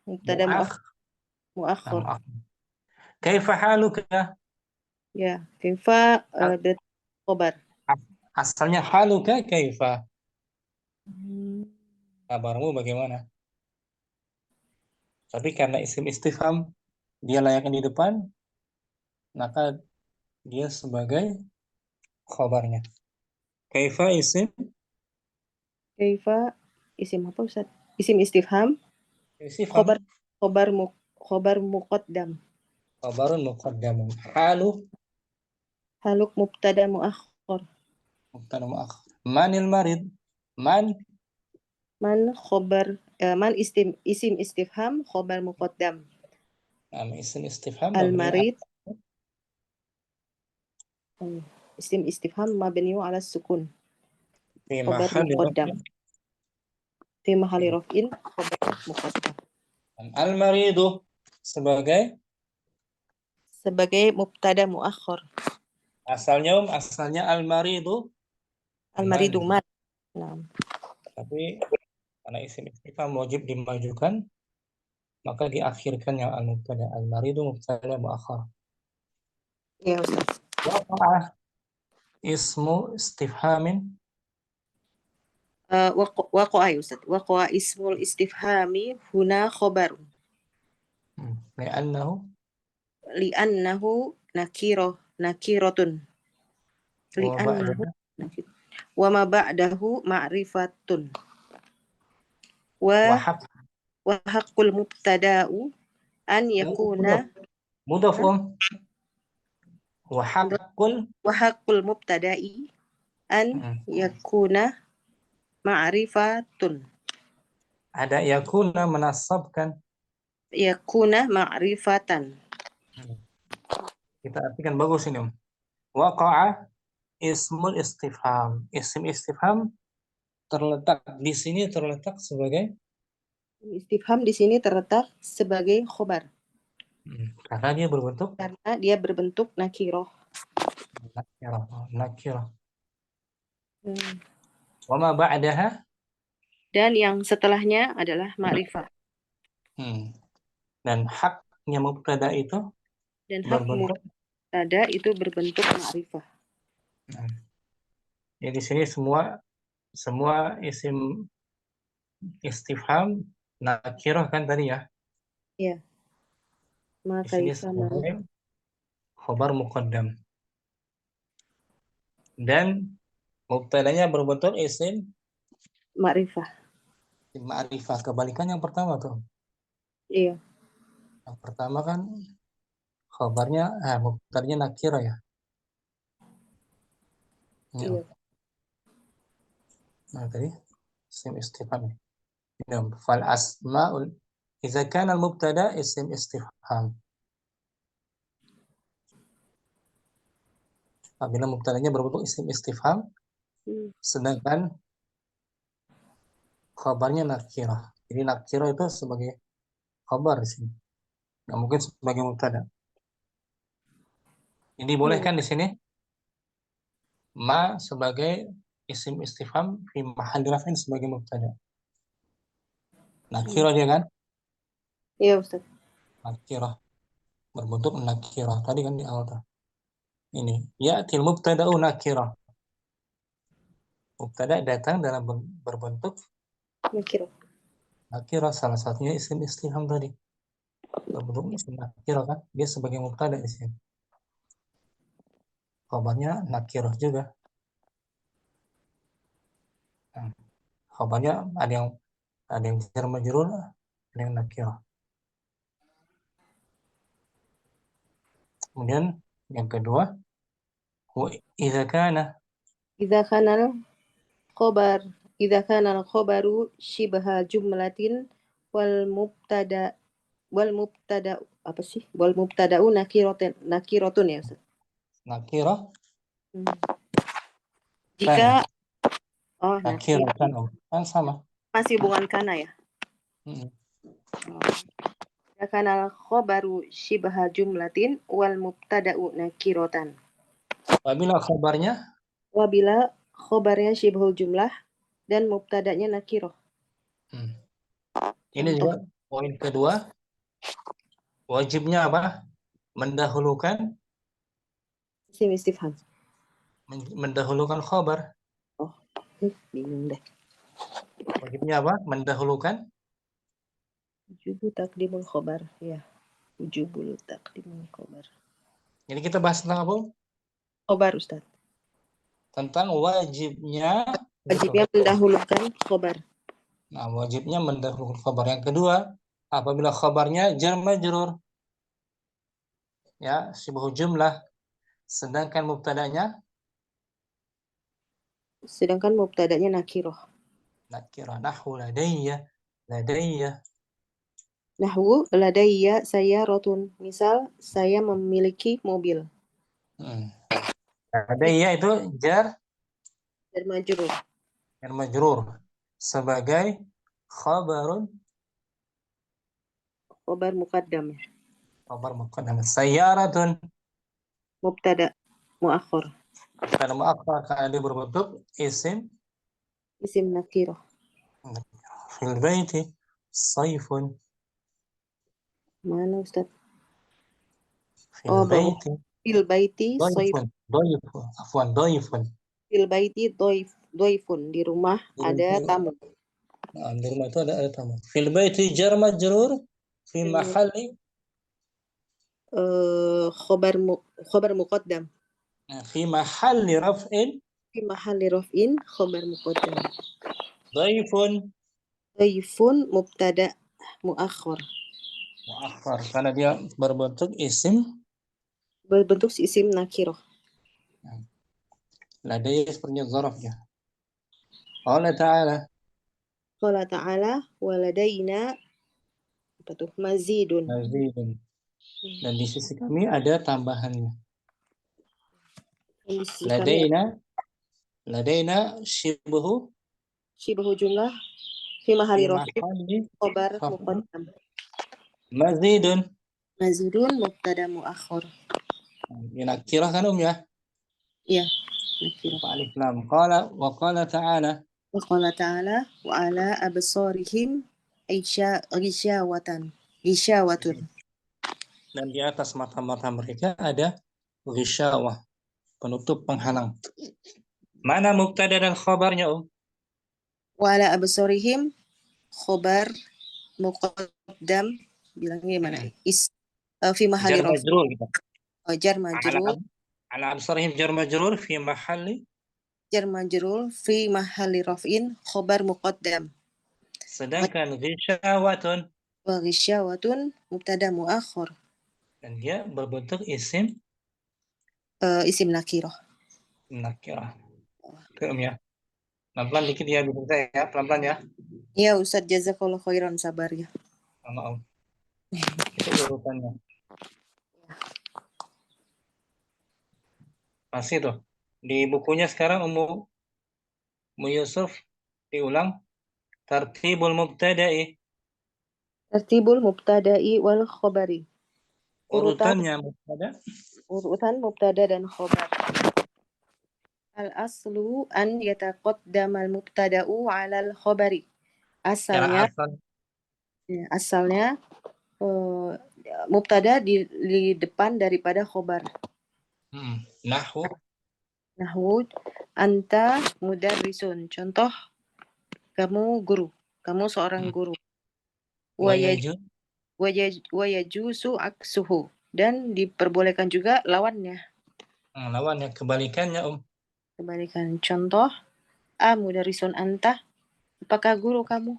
Mubtada muakhir. Kaifa haluka? Ya, kaifa berarti khobar. Asalnya haluka kaifa? Kabarmu bagaimana? Tapi karena isim istifham dia layaknya di depan, maka dia sebagai khabarnya. Kaifa isim? Kaifa isim apa Ustaz? Isim istifham. Istifham. Khobar muqaddam. Khabarun muqaddamun. Haluk mubtada muakhir. mubtada muakhir. Manil marid? Man khobar man isim istifham khobar muqaddam. isim istifham Al marid isim istifham mabni ala sukun. fi Khobar mahalli muqaddam. raf'in. Fi mahali raf'in khobar muqaddam. Al maridu sebagai mubtada muakhir. Asalnya al maridu man. Nah. Tapi karena isim istifham wajib dimajukan, maka diakhirkan yang al mubtada. Al maridu mubtada muakhar. Ya Ustaz. Waqa'a ismu istifhamin Waqa'a ya Ustaz. Waqa'a ismul istifhami huna khobar. Li'annahu nakiratun. Li'annahu wa ma ba'dahu ma'rifatun. Wa haqqul mubtada'u an yakuna mudafun. Wa haqqul mubtada'i an yakuna ma'rifatun. Ada yakuna menasabkan. Yakuna ma'rifatan. Kita artikan bagus ini. Waqa'a ismul istifham. Isim istifham terletak sebagai Istifham di sini terletak sebagai khobar. Karena dia berbentuk nakiroh. Wa ma ba'daha dan yang setelahnya adalah ma'rifah. Dan haknya mubtada itu berbentuk ma'rifah. Jadi di sini semua isim istifham nakirah kan tadi ya? Iya. Di sini sebagai khabar muqaddam. Dan Mubtadanya berbentuk isim Ma'rifah. ma'rifah. Kebalikan yang pertama tuh. Iya. Yang pertama kan khabarnya mubtadanya nakira ya. Iya. Nah, tadi isim istifham. Fal asma'ul idza kana al-mubtada isim istifham. Apabila mubtadanya berbentuk isim istifham, sedangkan khabarnya nakirah. Jadi nakirah itu sebagai khabar di sini. Nggak mungkin sebagai mubtada. Ini boleh kan di sini? Ma sebagai isim istifham fi mahalli raf'in sebagai mubtada. Nakirah dia kan? Iya, Ustaz. Nakirah. Berbentuk nakirah. Tadi kan di awal tuh. Ini. Ya'til mubtada'u nakirah. Mubtada datang dalam berbentuk Nakirah. nakirah. Salah satunya isim istifham tadi. Berbentuk isim nakirah kan? Dia sebagai mubtada di sini. Khabarnya nakirah juga. Nah, khabarnya ada yang jar majrur, ada yang nakirah. Kemudian yang kedua, wa idza kana Idza kana al-khabar idza kana al-khabaru shibha jumlatin wal mubtada apa sih? Wal mubtada'u nakiratun ya, Ustaz. nakirah Jika nakirah kan sama. masih hubungan kana ya. Idza kana al-khabaru shibha jumlatin wal mubtada'u nakiratan. Apabila khabarnya Wabila khobarnya syibhul jumlah dan mubtadanya nakirah. Ini juga poin kedua. Wajibnya apa? Mendahulukan Isim istifham. Mendahulukan khabar. Oh, bingung deh. Wajibnya apa? Mendahulukan Wujubu taqdimul khobar. Ya, wujubul taqdimul khobar. Jadi kita bahas tentang apa? Khobar, Ustaz. Tentang wajibnya mendahulukan khobar. Nah, wajibnya mendahulukan khabar. Yang kedua, apabila khabarnya jar majrur, ya, syibhu jumlah, sedangkan mubtadanya nakirah. nakirah. Nahwu ladayya. Nahwu ladayya sayaratun. Misal, saya memiliki mobil. Ladayya itu jar majrur sebagai khabar muqaddam. Khabar muqaddam. Sayyaratun Mubtada muakhir. Mubtada muakhir karena dia berbentuk isim nakirah. Fil baiti sayfun. Mana, Ustaz? Fil baiti. Fil baiti sayfun. Doifun. Fil baiti doifun. Di rumah ada tamu. Nah, di rumah itu ada tamu. Fil baiti jar majrur fi mahalli khobar muqaddam. fi mahalli raf'in khobar muqaddam. Doifun mubtada muakhir. Karena dia berbentuk isim nakirah. Ladayya sepertinya zaraf ya. Allah Ta'ala Qala ta'ala waladaina mazidun. Dan di sisi kami ada tambahannya. Ladaina syibhu jumlah fi mahalli raf'in khabar muqaddam. Mazidun mubtada muakhir. Ini nakirah kan ya? Iya, nakirah. Alif lam. Qala ta'ala wa ala absarihim ghishawatun. Dan di atas mata-mata mereka ada ghishawah, penutup penghalang. Mana mubtada dan khabarnya, Wa ala absarihim khabar muqaddam, bilangnya gimana? Fi mahalli raf'in. Jar majrur. Ala absarihim jar majrur fi mahalli jar majrur fi mahalli raf'in khobar muqaddam. Sedangkan ghisyawatun, Wa ghisyawatun mubtada muakhir. dan dia berbentuk isim Isim nakirah. nakirah. Oke, ya. Pelan-pelan dikit ya, dulu ya, pelan-pelan ya. Ya Ustaz, jazakallahu khairan, sabar ya. Maaf. Itu urutannya. Masih tuh. Di bukunya sekarang Ummu Yusuf diulang. Tartibul mubtada'i. Tertibul mubtada'i wal khobari. Urutannya mubtada. Urutan mubtada dan khobar. Al-aslu an yataqaddamal mubtada'u 'alal khobari. Cara Asalnya mubtada di depan daripada khobar. Nahwu. Nahwu anta mudarrisun. Contoh, kamu guru. Kamu seorang guru. Wayaju. Wa yajuzu aksuhu. Dan diperbolehkan juga lawannya. Lawannya, kebalikannya Kebalikan. Contoh, mudarrisun anta. Apakah guru kamu?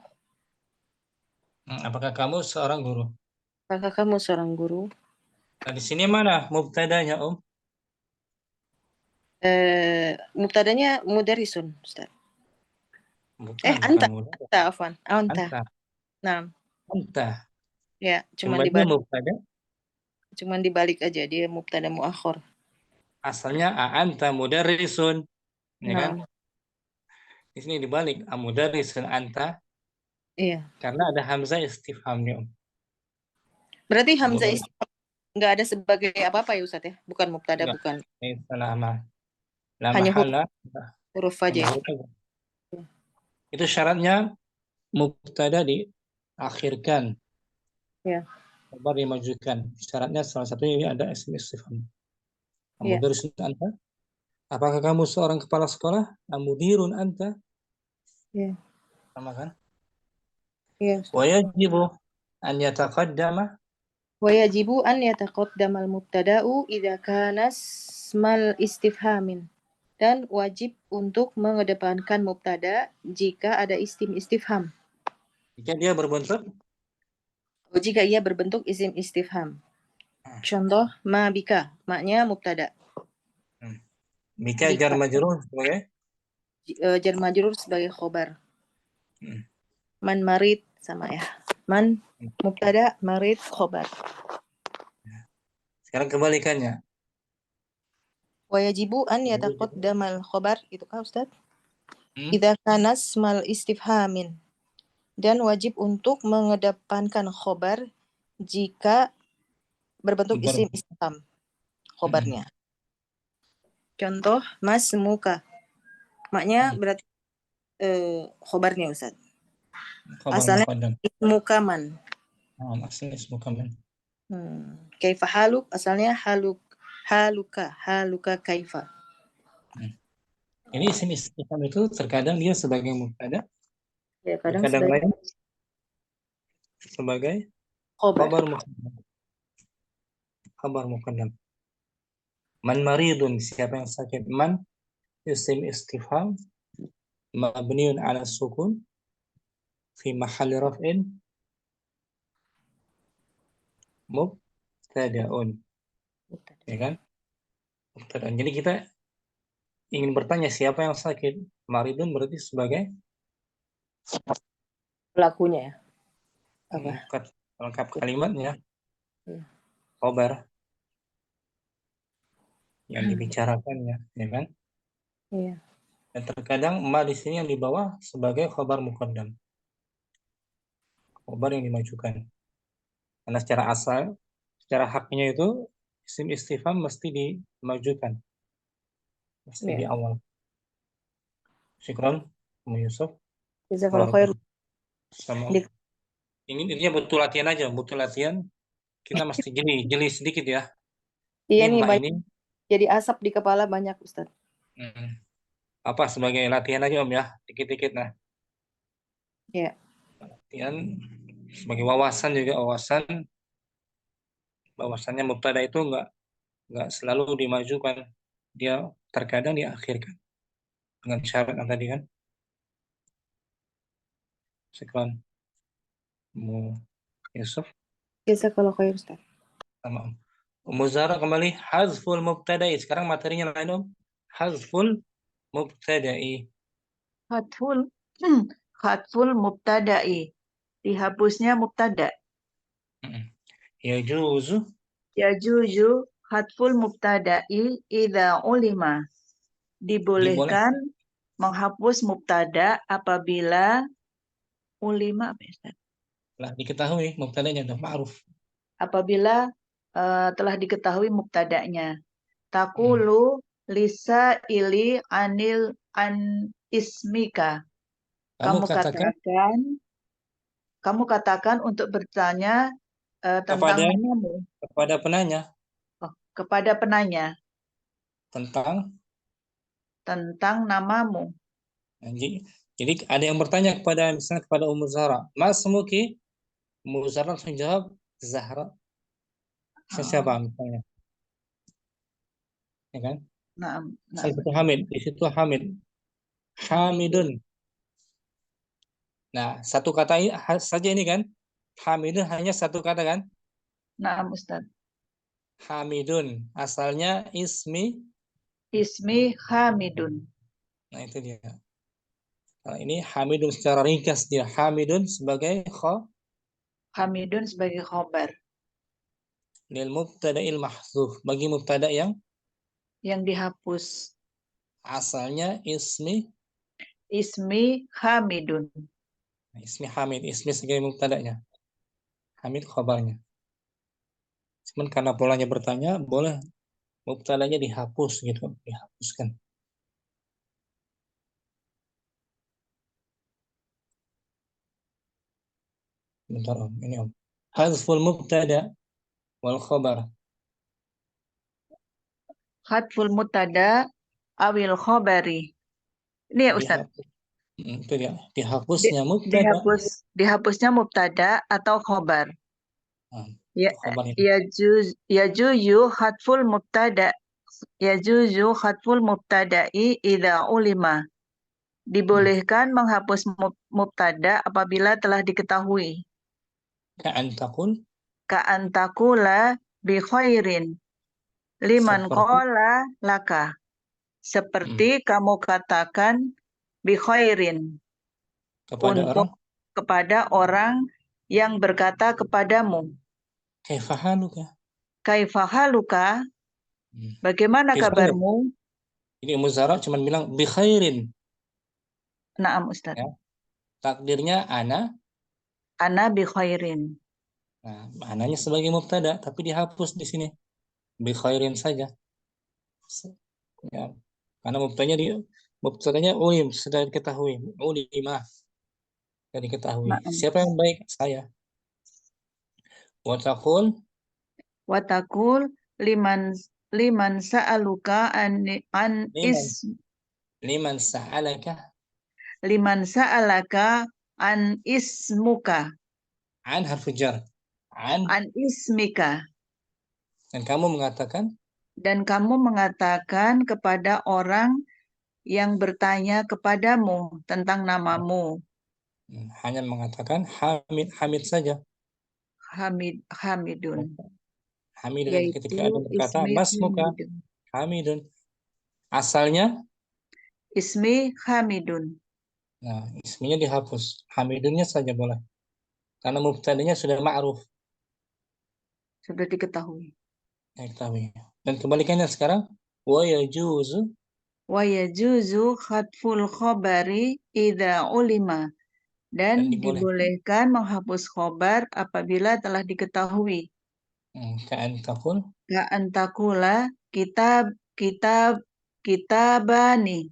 Apakah kamu seorang guru? Apakah kamu seorang guru? Nah, di sini mana mubtadanya Mubtadanya mudarrisun, Ustaz. Bukan Anta. mudah. Anta, afwan. Anta. Anta. Nah, Anta. ya, cuman Kembali dibalik. mubtada. Cuman dibalik aja, dia mubtada muakhir. Asalnya anta mudarrisun, ya kan? Nah, Di sini dibalik, mudarrisun anta, iya. karena ada hamzah istifhamnya. Berarti hamzah istifham nggak ada sebagai apa-apa ya Ustaz ya? Bukan mubtada, Enggak. bukan. Hanya huruf aja. Itu syaratnya mubtada diakhirkan. Ya. Khabar dimajukan. Syaratnya salah satunya ini ada isim istifham. Ya. Mudarrisun anta. Apakah kamu seorang kepala sekolah? Mudirun anta. Ya. Sama kan? Iya. Wajibu an yataqaddama. Wajibu an yataqaddamal mubtada'u idza kana ismal istifhamin. Dan wajib untuk mengedepankan mubtada jika ada isim istifham. Jika dia berbentuk? Jika ia berbentuk isim istifham. Contoh, ma bika. Maknya mubtada. Bika jar majrur sebagai? Jar majrur sebagai khobar. Man marid sama ya. Man mubtada, marid khobar. Sekarang kebalikannya. Wajibu an yataqaddamal khobar. Itu kah Ustaz? Idza kana ismal istifhamin. Dan wajib untuk mengedepankan khobar jika berbentuk isim istifham khobarnya. Contoh, mas muka. Maknya berarti khobarnya Ustaz. Asalnya ismukaman. Asalnya ismukaman. Kaifa haluk, asalnya haluka kaifa. Ini isim istifham itu terkadang dia sebagai mubtada, ya, kadang terkadang lain sebagai khabar muqaddam. Man maridun, siapa yang sakit? Man isim istifham mabniun ala sukun fi mahalli raf'in mubtada'un. Ya kan? Mubtada'un. Jadi kita ingin bertanya siapa yang sakit? Maridun berarti sebagai pelakunya ya. Lengkap kalimatnya. Khabar yang dibicarakannya, ya kan? Iya. Dan terkadang ma di sini yang di bawah sebagai khabar muqaddam. Khabar yang dimajukan. Karena secara asal, secara haknya itu isim istifham mesti dimajukan. Mesti di awal. Syukran, Yusuf. Jazakallahu khair. Ini butuh latihan aja, butuh latihan. Kita mesti jeli sedikit ya. Iya nih, jadi asap di kepala banyak Ustaz. Apa sebagai latihan aja ya, dikit-dikit nah. Iya. Latihan sebagai wawasan juga, bahwasannya mubtada itu enggak selalu dimajukan, dia terkadang diakhirkan. dengan syarat yang tadi kan. Sekian Yusuf Jazakallahu khair Ustaz. sama Ummu Zahra kembali. Hazful mubtada'i. Sekarang materinya lain Hazful mubtada'i. Khatful mubtada'i. Dihapusnya mubtada. Yajuzu Yajuzu khatful mubtada'i idza ulima. Dibolehkan menghapus mubtada apabila ulima apa ya, Ustaz? Lah diketahui mubtadanya udah ma'ruf. Apabila telah diketahui mubtadanya. Takulu lisa ili anil an ismika. Kamu katakan untuk bertanya tentang namamu. Kepada penanya. Kepada penanya. Tentang namamu. Jadi ada yang bertanya misalnya kepada Ummu Zahra, "Masmuki?" Ummu Zahra langsung jawab, "Zahra." Siapa misalnya? Ya kan? Itu Hamid, di situ Hamid. Hamidun. Nah, satu kata saja ini kan. Hamidun hanya satu kata kan? Naam Ustaz. Hamidun, asalnya ismi Hamidun. Nah, itu dia. Nah, ini Hamidun secara ringkas dia. Hamidun sebagai khobar. Lil mubtada'il mahdzuf, bagi mubtada yang dihapus. Asalnya ismi Hamidun. Ismi Hamid, ismi sebagai mubtada'nya. Hamid khabarnya. Cuman karena polanya bertanya, boleh mubtada'nya dihapus gitu, dihapuskan. Bentar Om, ini Om. Hazful mubtada wal khabar. Khatful mubtada awil khabari. Ini ya Ustaz. Itu dia, dihapusnya mubtada. Dihapusnya mubtada atau khabar. Yajuzu khatful mubtada. Yajuzu khatful mubtada'i idza ulima. Dibolehkan menghapus mubtada apabila telah diketahui. Ka'antakula bi khairin liman qala laka. Seperti kamu katakan bi khairin kepada orang yang berkata kepadamu. Kaifahaluka? Bagaimana kabarmu? Ini Ummu Zahra cuma bilang bi khairin. Naam Ustaz. Ya. Takdirnya ana bi khairin. Nah, ananya sebagai mubtada tapi dihapus di sini. Bi khairin saja. Ya. Karena mubtadanya ulim sudah diketahui. Ulimah. Sudah diketahui. Siapa yang baik? Saya. Watakul liman sa'aluka an liman sa'alaka an ismuka. An harfu jar. An ismika. Dan kamu mengatakan kepada orang yang bertanya kepadamu tentang namamu. Hanya mengatakan Hamid saja. Hamidun. Hamidun ketika ada berkata masmuka Hamidun. Asalnya ismi Hamidun. Nah, isminya dihapus. Hamidunnya saja boleh. Karena mubtadanya sudah ma'ruf. Sudah diketahui. Dan kebalikannya sekarang wa yajuzu khatful khabari idza ulima. Dan dibolehkan menghapus khobar apabila telah diketahui. Ka'antakula kitabani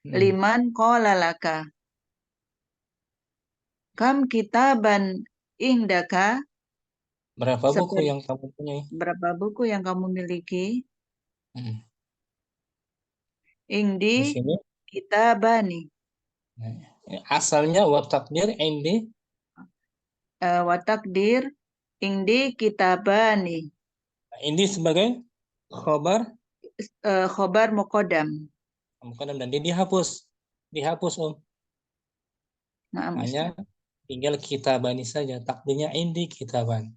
liman qala laka. Kam kitaban indaka? Berapa buku yang kamu punya? Berapa buku yang kamu miliki? Indi kitabani. Asalnya watakdir indi. Watakdir indi kitabani. Indi sebagai khobar? Khobar muqaddam. Muqaddam dan dia dihapus Naam hanya Ustaz. tinggal kitabani saja, takdirnya indi kitaban,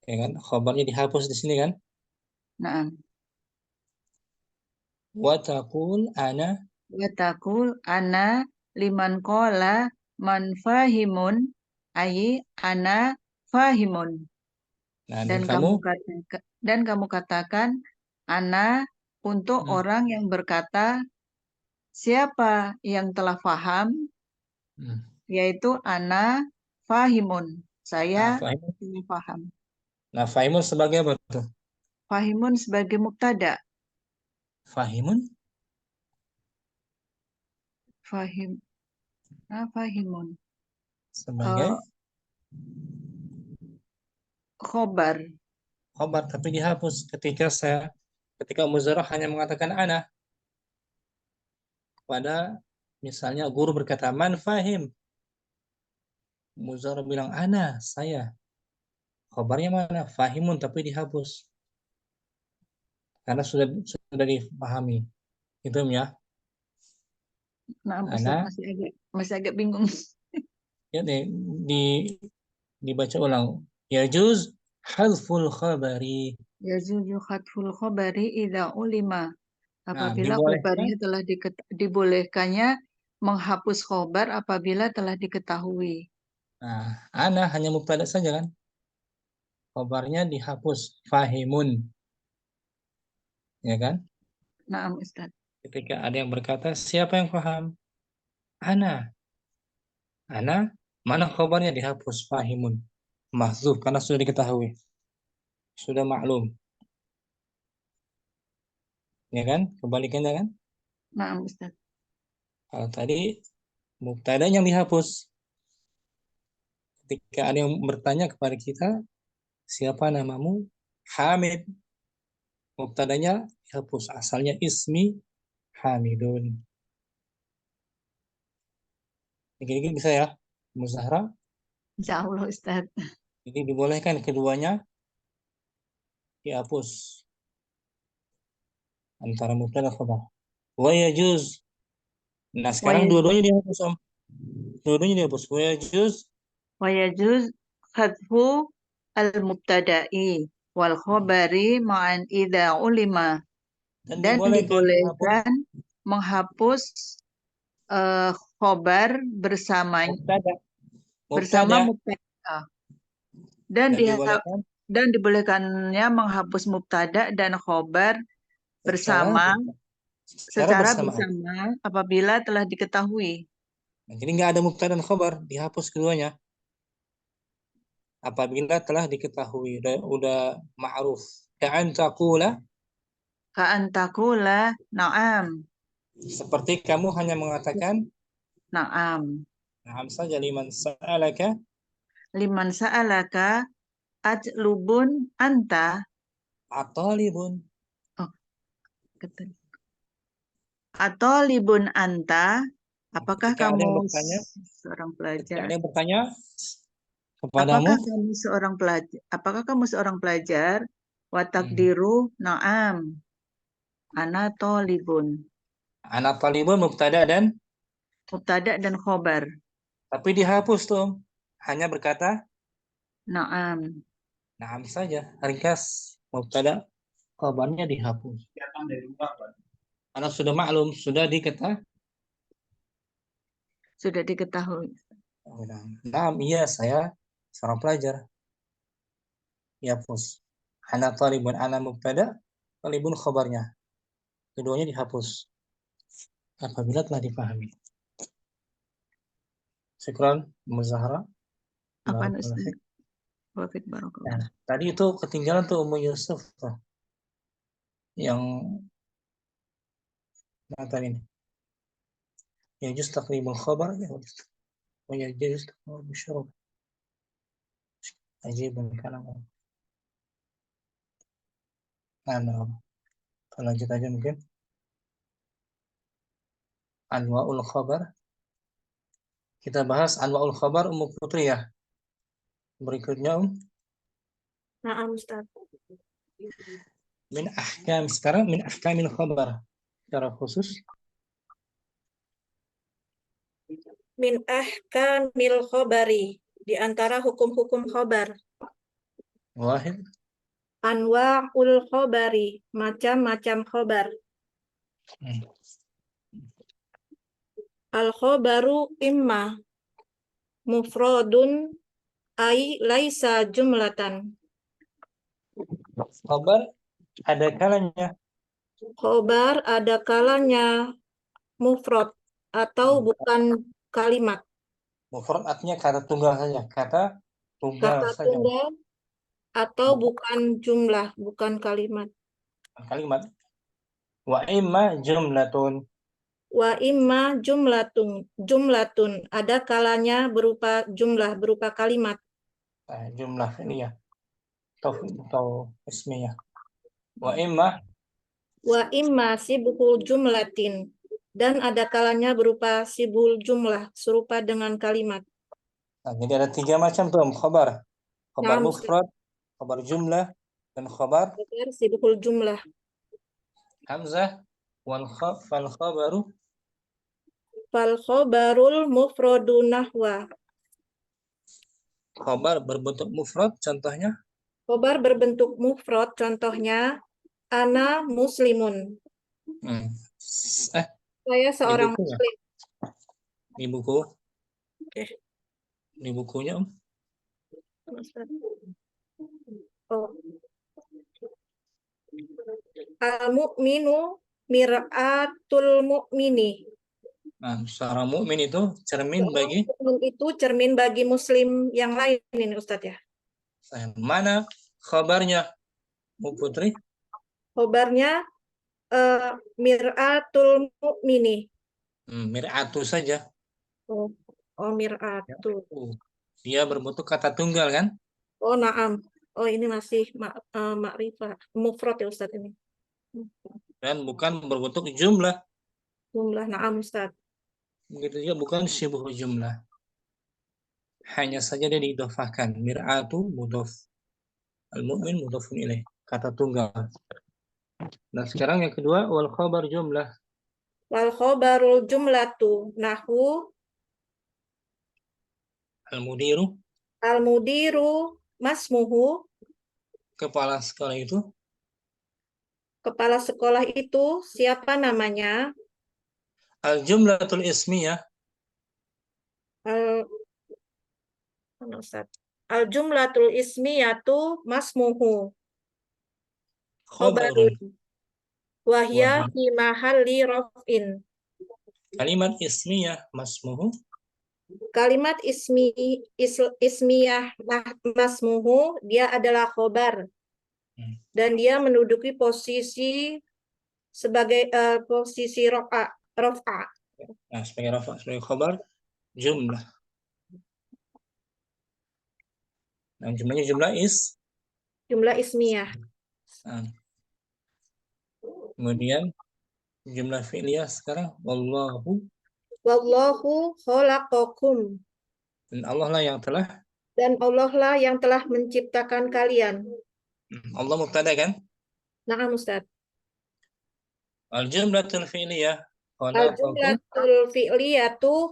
ya kan, khabarnya dihapus di sini kan. Naam. Wa taqul ana, Wa taqul ana liman qala man fahimun ayi ana fahimun. nah Dan kamu katakan ana untuk orang yang berkata siapa yang telah faham, yaitu ana fahimun. Saya fahimun. telah faham. Nah, fahimun sebagai apa tuh? Fahimun sebagai mubtada. Fahimun Fahimun. sebagai Khobar. khabar, tapi dihapus ketika muzarah hanya mengatakan ana. Pada misalnya guru berkata man fahim, muzarah bilang ana, saya. Khabarnya mana? Fahimun, tapi dihapus karena sudah dipahami. Itu ya. Nah, Ana masih agak bingung. ya dibaca ulang. Yajuz hadful khabari. Yajuzu khatful khabari idza ulima. Apabila dibolehkan. khobarnya telah dibolehkannya menghapus khobar apabila telah diketahui. Nah, ana hanya mubtada saja kan? Khobarnya dihapus fahimun. Ya kan? Naam Ustaz. Ketika ada yang berkata, siapa yang paham? Ana. Mana khobarnya dihapus fahimun. Mahzuf karena sudah diketahui. Sudah maklum. Ya kan? Kebalikannya kan? Naam Ustaz. Kalau tadi mubtada yang dihapus. Ketika ada yang bertanya kepada kita, siapa namamu? Hamid. Mubtadanya dihapus. Asalnya ismi Hamidun. Gini-gini bisa ya, Muzahra? Insya Allah Ustaz. Jadi dibolehkan keduanya dihapus antara mubtada dan khabar. Wa yajuz. Nah, sekarang dua-duanya dihapus, Om. Dua-duanya dihapus. Wa yajuz. Wa yajuz khadfu al-mubtada'i wal khabari ma'an idza ulima. Dan dibolehkan menghapus khobar bersama mubtada. Dan dibolehkannya menghapus mubtada dan khobar secara bersama apabila telah diketahui. Nah, jadi nggak ada mubtada dan khobar, dihapus keduanya. Apabila telah diketahui, udah ma'ruf. Ka'an taqula na'am. Seperti kamu hanya mengatakan na'am. Na'am saja. Liman sa'alaka Atlubun anta atolibun. Atolibun anta, apakah kamu seorang pelajar? Ada yang bertanya kepadamu, apakah kamu seorang pelajar? Wa takdiru na'am. Ana tolibun. Ana tolibun mubtada dan khobar. Tapi dihapus tuh. Hanya berkata na'am. Na'am saja. Ringkas. Mubtada khobarnya dihapus. Karena sudah maklum, sudah diketahui. Na'am, iya saya seorang pelajar. Dihapus. Ana talibun, ana mubtada, talibun khobarnya. Keduanya dihapus apabila telah dipahami. Syukran Muzahra. Nah, tadi itu ketinggalan tuh Ummu Yusuf tuh. Yang mata ini. Ya just taqribul khabar ya. Ya just taqribul syurub. Ajibun kalam. Lanjut aja mungkin. Anwa'ul khabar. Kita bahas anwa'ul khabar Ummu Putri ya. Berikutnya Na'am Ustaz. Sekarang min ahkamil khabar. secara khusus? Min ahkamil khobari. Di antara hukum-hukum khobar. Wahid. Anwa'ul khobari. Macam-macam khobar. Al-khobaru imma mufradun ay laisa jumlatan. Khabar ada kalanya. Khobar ada kalanya mufrad atau bukan kalimat. Mufrad artinya kata tunggal saja. Kata tunggal Kata saja. tunggal atau bukan jumlah, bukan kalimat. Kalimat. Wa imma jumlatun. Wa imma jumlatun ada kalanya berupa jumlah, berupa kalimat. Jumlah ini ya. Atau ismiyah. Wa imma sibhul jumlatin dan ada kalanya berupa sibhul jumlah serupa dengan kalimat. Nah, jadi ada 3 macam tuh khabar. Khabar Nah, mufrad, khabar jumlah, dan khabar sibhul jumlah. hamzah fal khabaru Fal khabarul mufradu nahwa. Khabar berbentuk mufrad contohnya. Khabar berbentuk mufrad contohnya ana muslimun. Saya seorang muslim. Di buku. Oke. Di bukunya Oh. Al-mu'minu mir'atul mu'mini. Nah, seorang mukmin itu cermin bagi cermin bagi muslim yang lain ini Ustadz ya. Mana khabarnya, Bu Putri? Khabarnya mir'atul mu'mini. Mir'atu saja. Oh mir'atu. Dia berbentuk kata tunggal kan? Oh na'am. Oh ini masih ma'rifah. Mufrad ya Ustadz ini. Dan bukan berbentuk jumlah. Jumlah na'am Ustadz. Begitu juga bukan syibhu jumlah. Hanya saja dia diidhofahkan. Mir'atu mudhof. Al-mu'min mudhofun ilaih. Kata tunggal. Nah sekarang yang kedua wal khabar jumlah. Wal khabarul jumlatu nahu al-mudiru. Al-mudiru masmuhu. Kepala sekolah itu. Kepala sekolah itu siapa namanya? Al-jumlatul ismiyah. Al-jumlatul ismiyatu masmuhu. Khabarun. Wahya fi mahalli raf'in. Kalimat ismiyah masmuhu. Kalimat ismiyah masmuhu dia adalah khobar. Dan dia menduduki posisi sebagai posisi raf'a. Nah, sebagai raf'a, sebagai khobar jumlah. Nah, jumlahnya jumlah ismiyah. Nah. Kemudian jumlah fi'liyah sekarang wallahu khalaqakum. Dan Allah lah yang telah menciptakan kalian. Allah mubtada kan? Na'am Ustaz. Al-jumlatul fi'liyah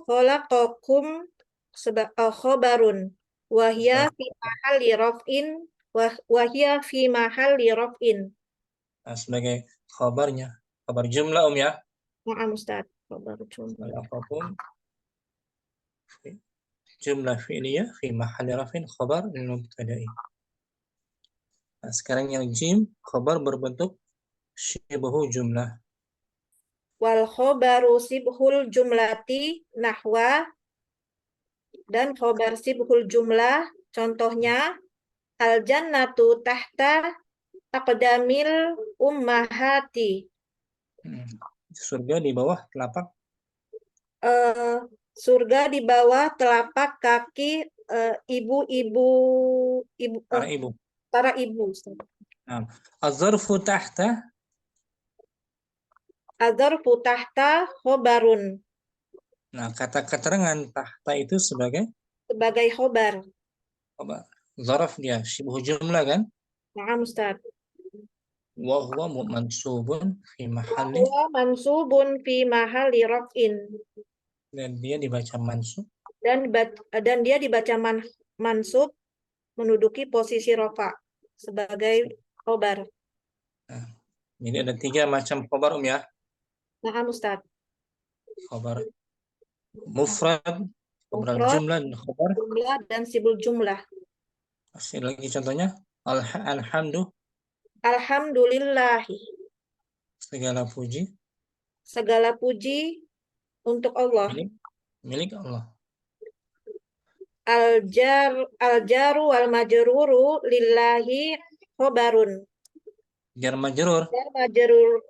khalaqakum khabarun wahya fi mahalli raf'in Nah, sebagai khabarnya, khabar jumlah ya. Na'am Ustaz. Khabar jumlah. Jumlah fi'liyah fi mahalli raf'in khabar mubtada'i. Nah, sekarang yang jim khabar berbentuk syibhu jumlah. Wal khabaru sibhul jumlati nahwa. Dan khabar sibhul jumlah contohnya al jannatu tahta aqdamil ummahati. Surga di bawah telapak surga di bawah telapak kaki para ibu. Az-zarfu tahta khobarun. Nah, kata keterangan tahta itu sebagai khobar. Zaraf dia syibhu jumlah kan? Na'am Ustaz. wa huwa mansubun fi mahalli, Wa mansubun fi mahalli raf'in. dan dia dibaca mansub Dan dia dibaca mansub menduduki posisi rofa sebagai khobar. Nah, ini ada 3 macam khobar ya. Nah, Ustaz. Khobar mufrad, khobar Mufrad, jumlah, dan khobar. jumlah dan sibul jumlah. Masih lagi contohnya alhamdu, Alhamdulillahi. segala puji Segala puji untuk Allah. milik Allah. Al-jaru wal majruru lillahi khobarun. Jar majrur Jar majrur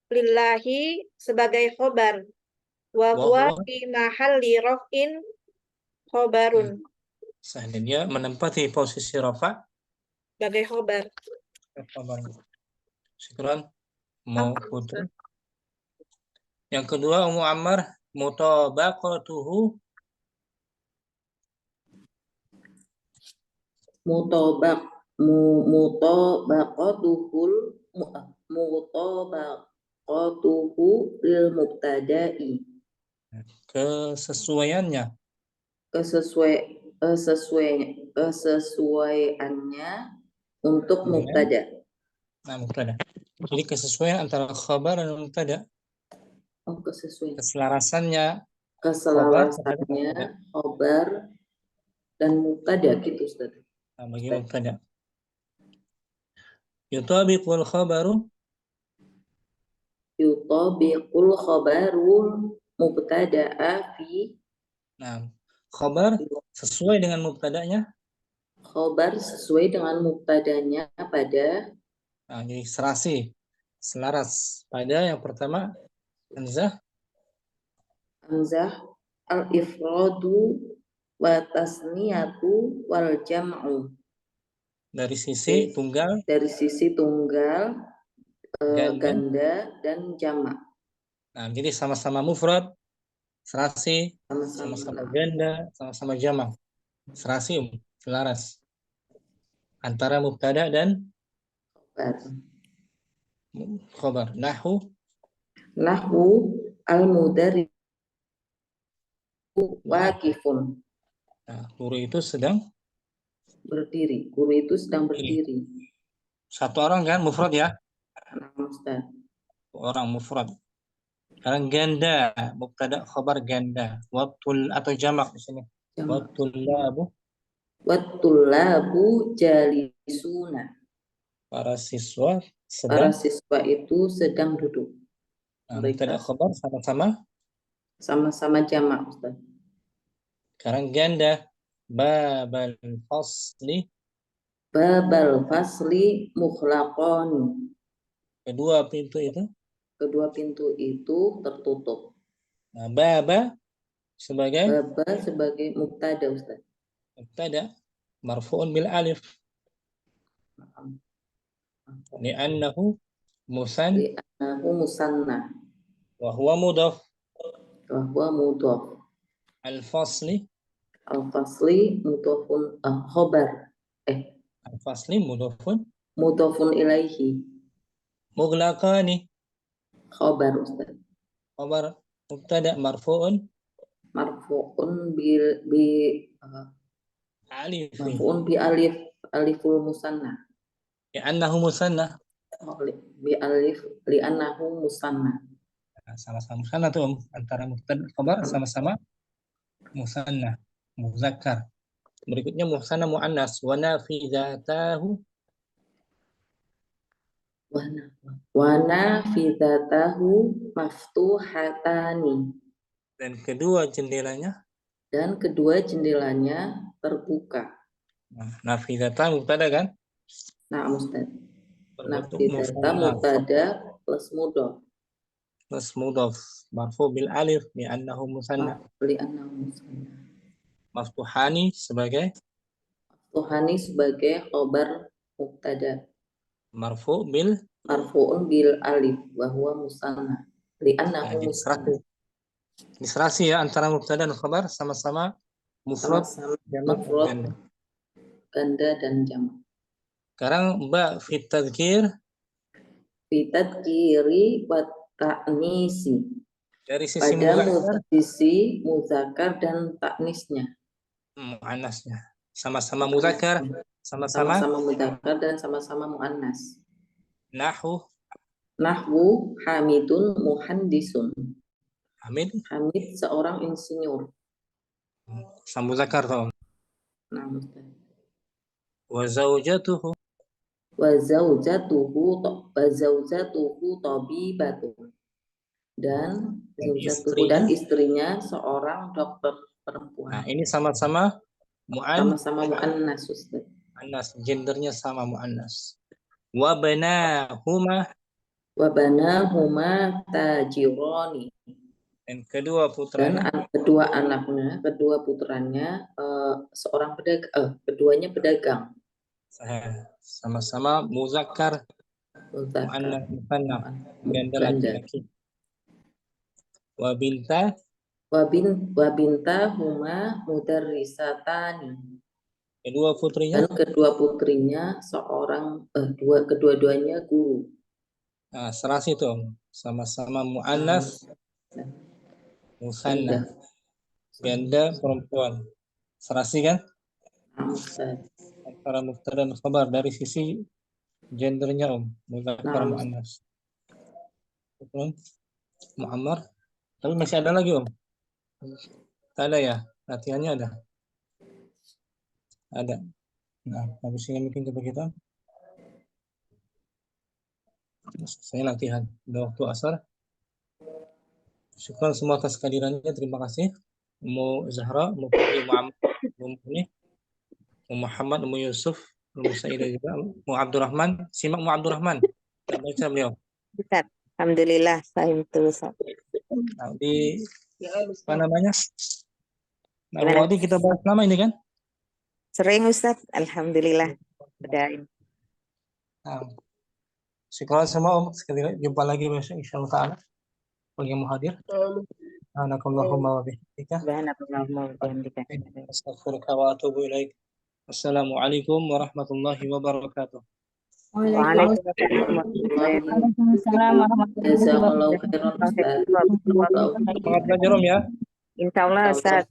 lillahi sebagai khobar. Wa huwa fi mahalli raf'in khobarun. dan dia menempati posisi rafa Sebagai khobar. Syukran. Mau putus. Yang kedua Ummu Ammar, mutabaqatuhu, mutabaqatuhu lil mubtada'i, kesesuaiannya, kesesuaiannya untuk mubtada. Nah, mubtada. Jadi kesesuaian antara khabar dan mubtada. Kesesuaian. Keselarasannya Khobar dan mubtada gitu, Ustaz. Nah, bagi mubtada. Yutabiqul khabaru mubtada'a fi. Nah, khabar sesuai dengan mubtadanya. Khobar sesuai dengan mubtadanya pada. Nah, jadi selaras pada yang pertama hamzah al-ifradu wa tasniyatu wal jam'u, dari sisi tunggal, ganda dan jamak. Nah, jadi sama-sama mufrad, serasi, sama-sama ganda, sama-sama jamak. Serasi, selaras antara mubtada dan khabar. Nahwu al-mudarris waqifun. Nah, guru itu sedang berdiri. Satu orang kan mufrad ya? Nah, Ustaz. Orang mufrad. Sekarang ganda, mubtada khabar ganda. Waqtul atau jamak di sini. Wattulabu jalisuna. Para siswa itu sedang duduk. Nah, mubtada khabar sama-sama jamak, Ustaz. Sekarang ganda, babal fasli mukhlaqani. Kedua pintu itu tertutup. Nah, baba sebagai mubtada, Ustaz. Mubtada marfu'un bil alif. Li'annahu musanna. Wa huwa mudhaf. Al-fasli mudhafun khobar. Al-fasli mudhafun ilaihi. Mughlaqani Khobar, Ustaz. Khobar mubtada marfu'un aliful musanna. Li'annahu musanna. Li'annahu musanna. Nah, sama-sama musanna tuh antara mubtada khabar sama-sama musanna muzakkar. Berikutnya musanna muannas wa nafizatahu maftuhatani. Dan kedua jendelanya terbuka. Nah, nafizata mubtada kan? Nah, Ustaz. Nafizata mubtada plus mudhaf. Marfu bil alif li'annahu musanna. Maftuhani sebagai khobar mubtada. Marfu'un bil alif wa huwa musanna. Li'annahu musanna. Diserasi ya antara mubtada dan khabar sama-sama mufrad, jamak, ganda dan jamak. Sekarang ba fit tadzkir Bitadkiri wa ta'nisi. Dari sisi Pada muzakkar, sisi muzakkar dan taknisnya. muannasnya. Sama-sama muzakkar, sama-sama Sama-sama muzakkar dan sama-sama muannas. nahu, Nahwu Hamidun muhandisun. Hamid, Hamid seorang insinyur. sama muzakkar toh. Nah, Ustaz. Wa zaujatuhu, Wa zaujatuhu tabibatun. Dan zaujatuhu dan istrinya seorang dokter perempuan. Nah, ini sama-sama Sama-sama muannas, Ustaz. muannas, gendernya sama muannas. Wa banahuma, Wa banahuma tajirani. dan kedua Dan putranya kedua putranya seorang pedagang, keduanya pedagang. sama-sama muzakkar, Muzakkar. muannas, musanna, gender Ganda. laki-laki. Wa binta, Wa bintahuma mudarrisatani. kedua putrinya Dan kedua putrinya kedua-duanya guru. nah, serasi itu sama-sama muannas, musanna, ganda perempuan. Serasi kan Ustaz. antara mubtada dan khabar dari sisi gendernya muzakkar Nah. muannas. Betul. Muammar. Tapi masih ada lagi Tak ada ya? Latihannya ada. Ada. Nah, habis ini mungkin coba kita. Saya latihan. Udah waktu asar. Syukur semua atas kehadirannya. Terima kasih. Ummu Zahra, Ummu Fitri, Muhammad, Ummu Muhammad, Ummu Yusuf, Ummu Sa'idah juga, Ummu Abdurrahman. Simak Ummu Abdurrahman. Tak baca beliau. Ustaz, alhamdulillah saya itu Ustaz. Nah, di apa namanya? Nah, Gimana? Wadi kita bahas lama ini kan? Sering Ustaz, alhamdulillah. Udah. Nah, syukur semua sekali lagi jumpa lagi besok insyaallah taala. Bagi yang mau hadir. Subhanakallahumma wa bihamdika. Subhanallahumma wa bihamdika. Astaghfiruka wa atubu ilaik. Wassalamualaikum warahmatullahi wabarakatuh. Waalaikumsalam warahmatullahi Jazakallahu khairan, Ustaz. Semangat belajar ya. Insyaallah Ustaz.